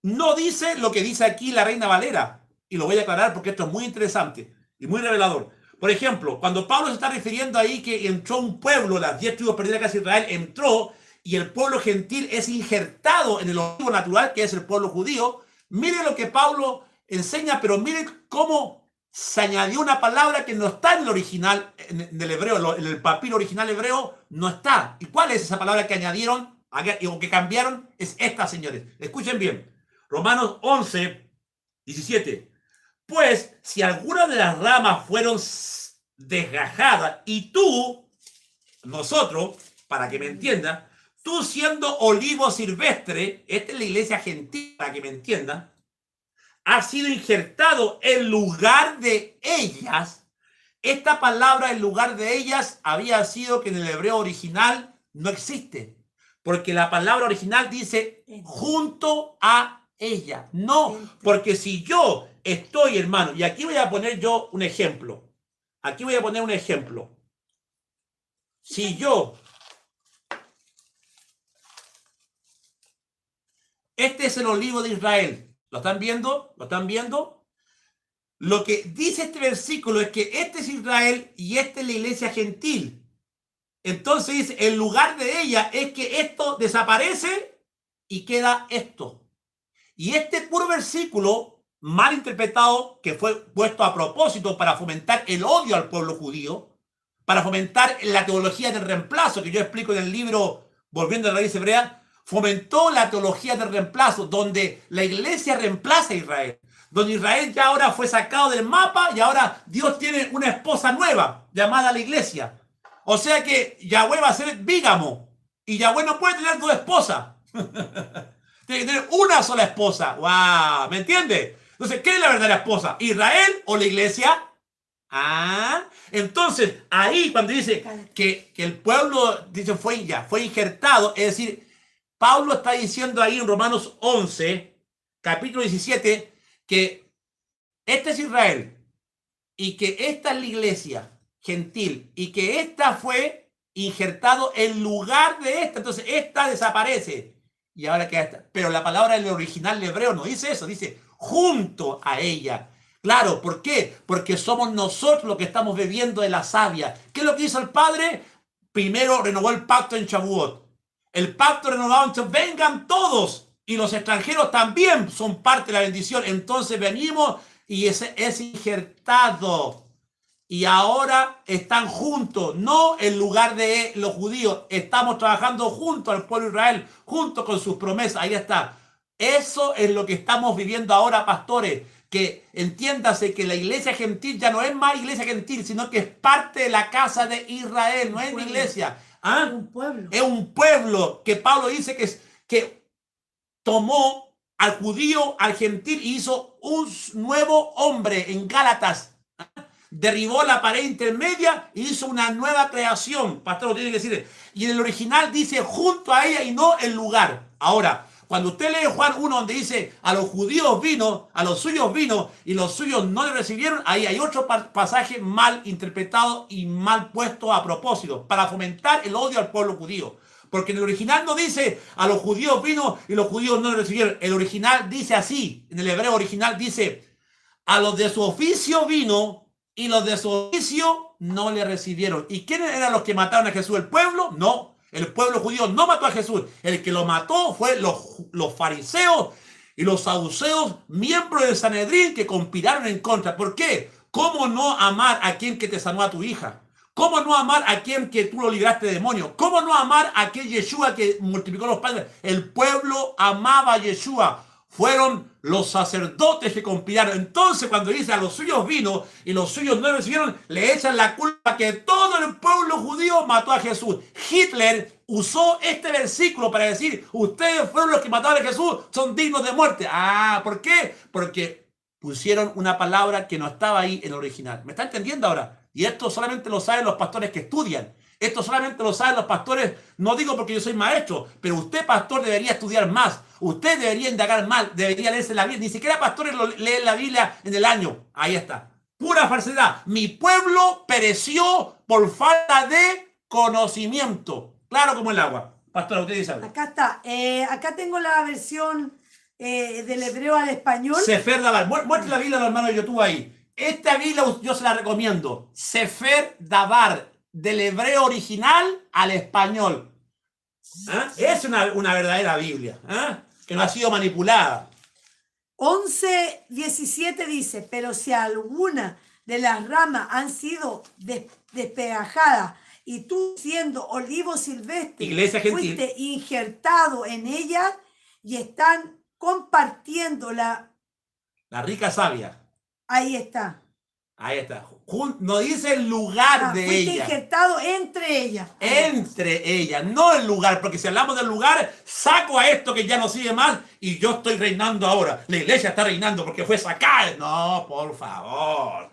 no dice lo que dice aquí la Reina Valera. Y lo voy a aclarar porque esto es muy interesante y muy revelador. Por ejemplo, cuando Pablo se está refiriendo ahí que entró un pueblo, las 10 tribus perdidas de la casa de Israel, entró y el pueblo gentil es injertado en el origen natural, que es el pueblo judío. Mire lo que Pablo enseña, pero mire cómo se añadió una palabra que no está en el original, en el hebreo, en el papiro original hebreo, no está. ¿Y cuál es esa palabra que añadieron o que cambiaron? Es esta, señores. Escuchen bien. Romanos 11:17. Pues si alguna de las ramas fueron desgajadas y tú, nosotros, para que me entiendan, tú siendo olivo silvestre, esta es la iglesia gentil, para que me entiendan, has sido injertado en lugar de ellas. Esta palabra en lugar de ellas había sido que en el hebreo original no existe, porque la palabra original dice junto a ella. No, porque si yo estoy, hermano, y aquí voy a poner yo un ejemplo. Aquí voy a poner un ejemplo. Si yo, este es el olivo de Israel. ¿Lo están viendo? ¿Lo están viendo? Lo que dice este versículo es que este es Israel y esta es la iglesia gentil. Entonces dice, en lugar de ella es que esto desaparece y queda esto. Y este puro versículo, mal interpretado, que fue puesto a propósito para fomentar el odio al pueblo judío, para fomentar la teología del reemplazo, que yo explico en el libro Volviendo a la Raíz Hebrea, fomentó la teología del reemplazo, donde la iglesia reemplaza a Israel, donde Israel ya ahora fue sacado del mapa y ahora Dios tiene una esposa nueva llamada la iglesia. O sea que Yahweh va a ser bígamo y Yahweh no puede tener dos esposas. Tiene que tener una sola esposa. ¡Wow! ¿Me entiende? Entonces, ¿qué es la verdadera esposa? ¿Israel o la iglesia? Entonces, ahí cuando dice que el pueblo dice, fue injertado, es decir, Pablo está diciendo ahí en Romanos 11, capítulo 17, que este es Israel y que esta es la iglesia gentil y que esta fue injertado en lugar de esta. Entonces, esta desaparece y ahora queda esta. Pero la palabra en el original hebreo no dice eso, dice junto a ella. Claro, ¿por qué? Porque somos nosotros los que estamos bebiendo de la savia. ¿Qué es lo que hizo el Padre? Primero renovó el pacto en Shavuot. El pacto renovado, entonces vengan todos y los extranjeros también son parte de la bendición. Entonces venimos y es injertado y ahora están juntos, no en lugar de los judíos. Estamos trabajando junto al pueblo de Israel, junto con sus promesas. Ahí está. Eso es lo que estamos viviendo ahora, pastores. Que entiéndase que la iglesia gentil ya no es más iglesia gentil, sino que es parte de la casa de Israel, no es una iglesia. Un pueblo. Es un pueblo que Pablo dice que tomó al judío, al gentil y hizo un nuevo hombre en Gálatas. Derribó la pared intermedia y hizo una nueva creación. Pastor, lo tiene que decir. Y en el original dice junto a ella y no el lugar. Ahora, cuando usted lee Juan 1 donde dice a los judíos vino, a los suyos vino y los suyos no le recibieron, ahí hay otro pasaje mal interpretado y mal puesto a propósito para fomentar el odio al pueblo judío. Porque en el original no dice a los judíos vino y los judíos no le recibieron. El original dice así, en el hebreo original dice a los de su oficio vino y los de su oficio no le recibieron. ¿Y quiénes eran los que mataron a Jesús? ¿El pueblo? No. El pueblo judío no mató a Jesús. El que lo mató fue los fariseos y los saduceos, miembros del Sanedrín, que conspiraron en contra. ¿Por qué? ¿Cómo no amar a quien que te sanó a tu hija? ¿Cómo no amar a quien que tú lo libraste de demonios? ¿Cómo no amar a aquel Yeshua que multiplicó los padres? El pueblo amaba a Yeshua. Fueron los sacerdotes que conspiraron. Entonces, cuando dice a los suyos vino y los suyos no recibieron, le echan la culpa que todo el pueblo judío mató a Jesús. Hitler usó este versículo para decir, ustedes fueron los que mataron a Jesús, son dignos de muerte. Ah, ¿por qué? Porque pusieron una palabra que no estaba ahí en el original. ¿Me está entendiendo ahora? Y esto solamente lo saben los pastores que estudian. Esto solamente lo saben los pastores, no digo porque yo soy maestro, pero usted, pastor, debería estudiar más. Usted debería indagar más, debería leerse la Biblia. Ni siquiera pastores leen la Biblia en el año. Ahí está. Pura falsedad. Mi pueblo pereció por falta de conocimiento. Claro como el agua. Pastora, usted dice algo. Acá está. Acá tengo la versión del hebreo al español. Sefer Dabar. Muestre la Biblia a los hermanos de YouTube ahí. Esta Biblia yo se la recomiendo. Sefer Dabar. Del hebreo original al español. Es una verdadera Biblia. Que no ha sido manipulada. 11:17 dice, pero si alguna de las ramas han sido despegajadas y tú siendo olivo silvestre Iglesia gentil, fuiste injertado en ellas y están compartiendo la rica savia. Ahí está. Ahí está. No dice el lugar de fuiste ella. injertado entre ellas. Entre ellas, no el lugar, porque si hablamos del lugar, saco a esto que ya no sigue más y yo estoy reinando ahora. La iglesia está reinando porque fue sacada. No, por favor.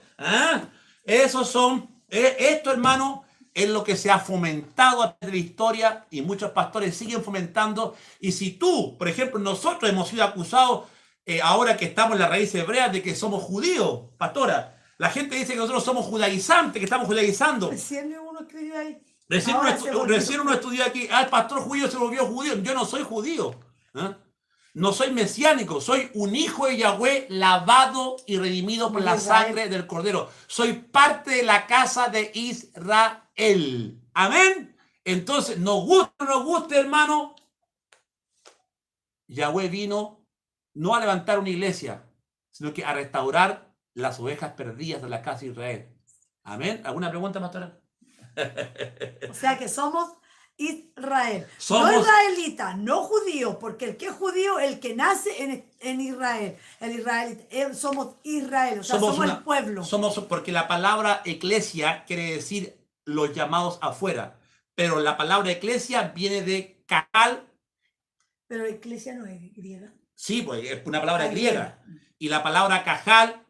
Esto, hermano, es lo que se ha fomentado a través de la historia y muchos pastores siguen fomentando. Y si tú, por ejemplo, nosotros hemos sido acusados ahora que estamos en la raíz hebrea de que somos judíos, pastora. La gente dice que nosotros somos judaizantes, que estamos judaizando. Recién uno escribió ahí. Recién uno estudió aquí. El pastor judío se volvió judío. Yo no soy judío. No soy mesiánico. Soy un hijo de Yahweh lavado y redimido por la sangre del Cordero. Soy parte de la casa de Israel. Amén. Entonces, nos guste o no nos guste, hermano, Yahweh vino no a levantar una iglesia, sino que a restaurar las ovejas perdidas de la casa de Israel. Amén. ¿Alguna pregunta, pastora? O sea que somos Israel. Somos... No israelitas, no judíos, porque el que es judío, el que nace en Israel. El israelita, somos Israel, o sea, somos el pueblo. Porque la palabra eclesia quiere decir los llamados afuera. Pero la palabra eclesia viene de kahal. Pero eclesia no es griega. Sí, pues es una palabra griega. Y la palabra kahal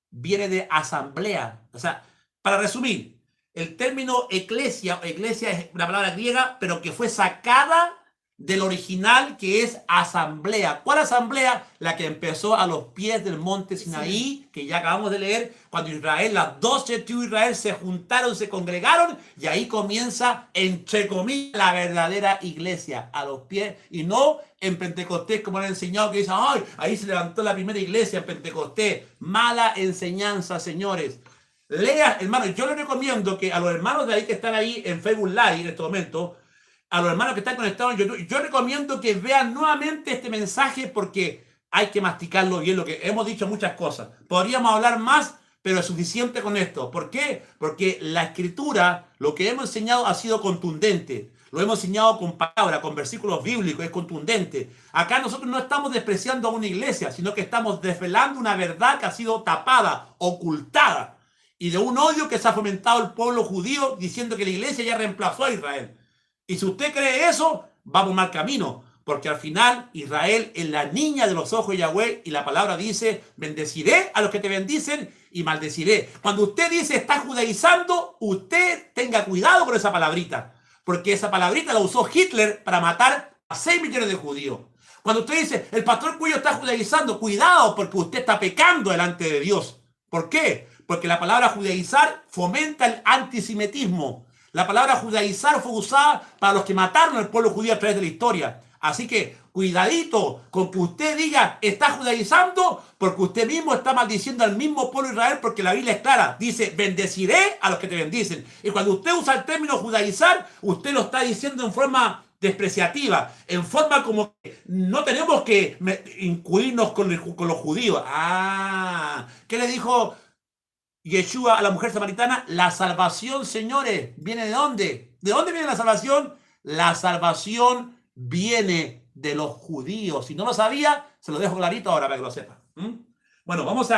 viene de asamblea. O sea, para resumir, el término eclesia es una palabra griega, pero que fue sacada del original, que es asamblea. ¿Cuál asamblea? La que empezó a los pies del monte Sinaí, que ya acabamos de leer, cuando Israel, las 12 tribus de Israel se juntaron, se congregaron, y ahí comienza, entre comillas, la verdadera iglesia, a los pies, y no en Pentecostés, como han enseñado, que dicen, ¡ay! Ahí se levantó la primera iglesia en Pentecostés. Mala enseñanza, señores. Lea, hermano, yo les recomiendo que a los hermanos de ahí que están ahí en Facebook Live en este momento, a los hermanos que están conectados en YouTube, yo recomiendo que vean nuevamente este mensaje porque hay que masticarlo bien, lo que hemos dicho muchas cosas. Podríamos hablar más, pero es suficiente con esto. ¿Por qué? Porque la escritura, lo que hemos enseñado ha sido contundente. Lo hemos enseñado con palabras, con versículos bíblicos, es contundente. Acá nosotros no estamos despreciando a una iglesia, sino que estamos desvelando una verdad que ha sido tapada, ocultada, y de un odio que se ha fomentado el pueblo judío diciendo que la iglesia ya reemplazó a Israel. Y si usted cree eso, va por mal camino, porque al final Israel es la niña de los ojos de Yahweh y la palabra dice, bendeciré a los que te bendicen y maldeciré. Cuando usted dice está judaizando, usted tenga cuidado con esa palabrita, porque esa palabrita la usó Hitler para matar a 6 millones de judíos. Cuando usted dice el pastor Cuyo está judaizando, cuidado, porque usted está pecando delante de Dios. ¿Por qué? Porque la palabra judaizar fomenta el antisemitismo. La palabra judaizar fue usada para los que mataron al pueblo judío a través de la historia. Así que cuidadito con que usted diga está judaizando, porque usted mismo está maldiciendo al mismo pueblo de Israel, porque la Biblia es clara. Dice, bendeciré a los que te bendicen. Y cuando usted usa el término judaizar, usted lo está diciendo en forma despreciativa, en forma como que no tenemos que incluirnos con los judíos. ¿Qué le dijo Yeshua a la mujer samaritana? La salvación, señores, ¿viene de dónde? ¿De dónde viene la salvación? La salvación viene de los judíos. Si no lo sabía, se lo dejo clarito ahora para que lo sepa. Bueno, vamos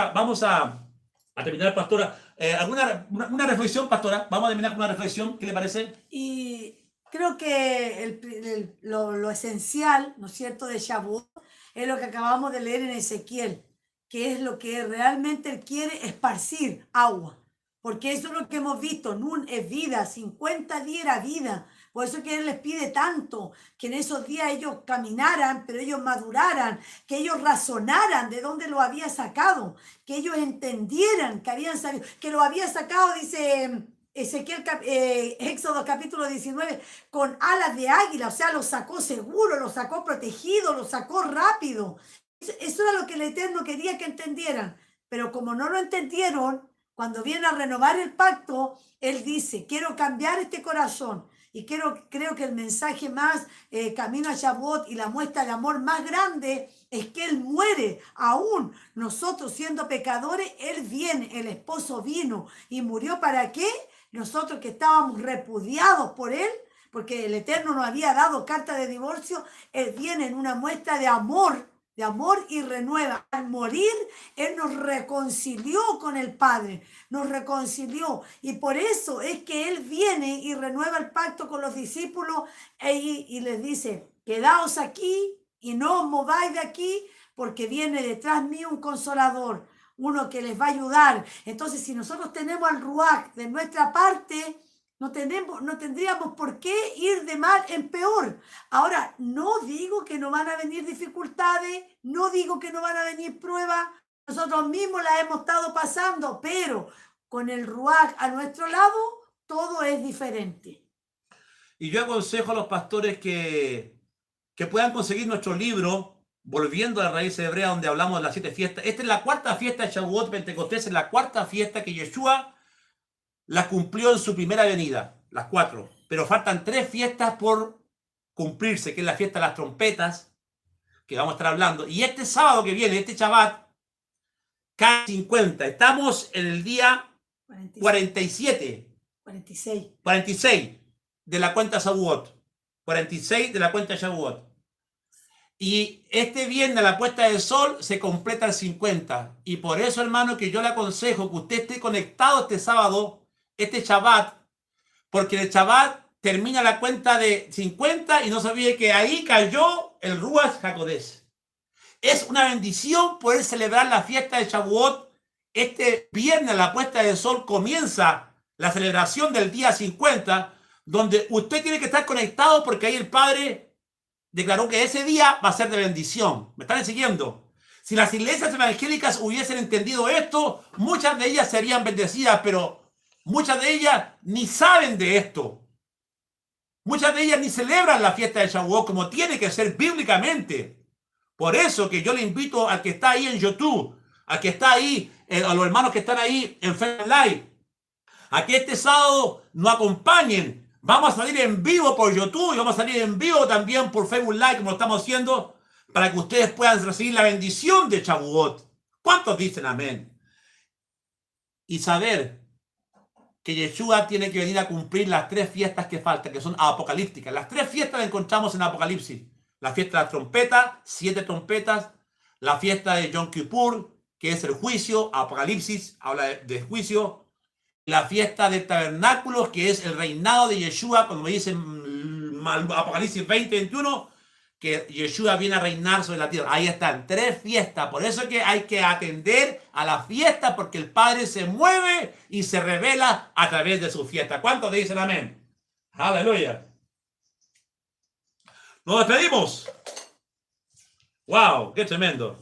a A terminar, pastora, una reflexión, pastora. Vamos a terminar con una reflexión. ¿Qué le parece? Y creo que lo esencial, ¿no es cierto?, de Shavuot es lo que acabamos de leer en Ezequiel, que es lo que realmente él quiere esparcir agua, porque eso es lo que hemos visto. Nun es vida, 50 días era vida. Por eso que él les pide tanto, que en esos días ellos caminaran, pero ellos maduraran, que ellos razonaran de dónde lo había sacado, que ellos entendieran que habían salido, que lo había sacado, dice Ezequiel, Éxodo capítulo 19, con alas de águila. O sea, lo sacó seguro, lo sacó protegido, lo sacó rápido. Eso era lo que el Eterno quería que entendieran. Pero como no lo entendieron, cuando viene a renovar el pacto, él dice, quiero cambiar este corazón. Y creo que el mensaje más camino a Shavuot y la muestra de amor más grande es que él muere. Aún nosotros siendo pecadores, él viene, el esposo vino y murió. ¿Para qué? Nosotros que estábamos repudiados por él, porque el Eterno nos había dado carta de divorcio, él viene en una muestra de amor y renueva. Al morir, él nos reconcilió con el Padre, nos reconcilió. Y por eso es que él viene y renueva el pacto con los discípulos y les dice, quedaos aquí y no os mováis de aquí, porque viene detrás mío un consolador, uno que les va a ayudar. Entonces, si nosotros tenemos al Ruach de nuestra parte, no tendríamos por qué ir de mal en peor. Ahora, no digo que no van a venir dificultades, no digo que no van a venir pruebas, nosotros mismos las hemos estado pasando, pero con el Ruach a nuestro lado, todo es diferente. Y yo aconsejo a los pastores que puedan conseguir nuestro libro, Volviendo a la Raíz Hebrea, donde hablamos de las 7 fiestas. Esta es la cuarta fiesta de Shavuot Pentecostés, es la cuarta fiesta que Yeshua la cumplió en su primera venida, las 4. Pero faltan 3 fiestas por cumplirse, que es la fiesta de las trompetas, que vamos a estar hablando. Y este sábado que viene, este Shabbat, cae 50. Estamos en el día 46 de la cuenta Shavuot. 46 de la cuenta Shavuot. Y este viernes a la puesta del sol se completa el 50. Y por eso, hermano, que yo le aconsejo que usted esté conectado este sábado, este Shabbat, porque el Shabbat termina la cuenta de 50 y no se olvide que ahí cayó el Ruach HaKodesh. Es una bendición poder celebrar la fiesta de Shavuot. Este viernes a la puesta del sol comienza la celebración del día 50, donde usted tiene que estar conectado porque ahí el Padre declaró que ese día va a ser de bendición. ¿Me están siguiendo? Si las iglesias evangélicas hubiesen entendido esto, muchas de ellas serían bendecidas, pero muchas de ellas ni saben de esto. Muchas de ellas ni celebran la fiesta de Shavuot como tiene que ser bíblicamente. Por eso que yo le invito al que está ahí en YouTube, al que está ahí, a los hermanos que están ahí en Facebook Live, a que este sábado nos acompañen. Vamos a salir en vivo por YouTube y vamos a salir en vivo también por Facebook Live, como lo estamos haciendo, para que ustedes puedan recibir la bendición de Shavuot. ¿Cuántos dicen amén? Y saber que Yeshua tiene que venir a cumplir las 3 fiestas que faltan, que son apocalípticas. Las 3 fiestas las encontramos en Apocalipsis. La fiesta de las trompetas, 7 trompetas. La fiesta de Yom Kippur, que es el juicio. Apocalipsis habla de juicio. La fiesta de tabernáculos, que es el reinado de Yeshua, cuando me dicen Apocalipsis 20, 21, que Yeshua viene a reinar sobre la tierra. Ahí están, 3 fiestas. Por eso es que hay que atender a la fiesta, porque el Padre se mueve y se revela a través de su fiesta. ¿Cuántos dicen amén? Aleluya. Nos despedimos. ¡Wow! ¡Qué tremendo!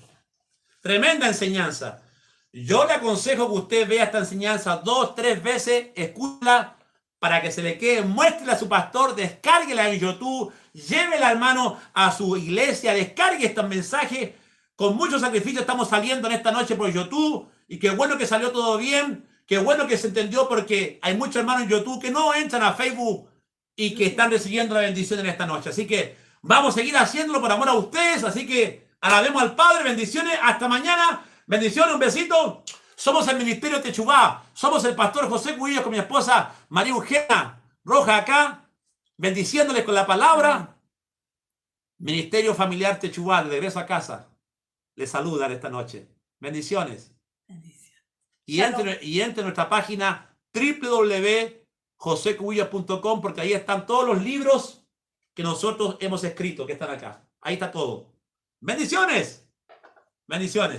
Tremenda enseñanza. Yo le aconsejo que usted vea esta enseñanza 2, 3 veces, escúchela para que se le quede, muéstrela a su pastor, descárguela en YouTube, llévela, hermano, a su iglesia, descargue estos mensajes. Con mucho sacrificio estamos saliendo en esta noche por YouTube y qué bueno que salió todo bien, qué bueno que se entendió, porque hay muchos hermanos en YouTube que no entran a Facebook y que están recibiendo la bendición en esta noche. Así que vamos a seguir haciéndolo por amor a ustedes, así que alabemos al Padre, bendiciones, hasta mañana. Bendiciones, un besito. Somos el Ministerio Techubá. Somos el pastor José Cubillos con mi esposa María Eugenia Roja acá, bendiciéndoles con la palabra. Ministerio Familiar Techubá, de regreso a casa. Les saludan esta noche. Bendiciones. Y Shalom. entre a nuestra página www.josecubillas.com, porque ahí están todos los libros que nosotros hemos escrito, que están acá. Ahí está todo. Bendiciones. Bendiciones.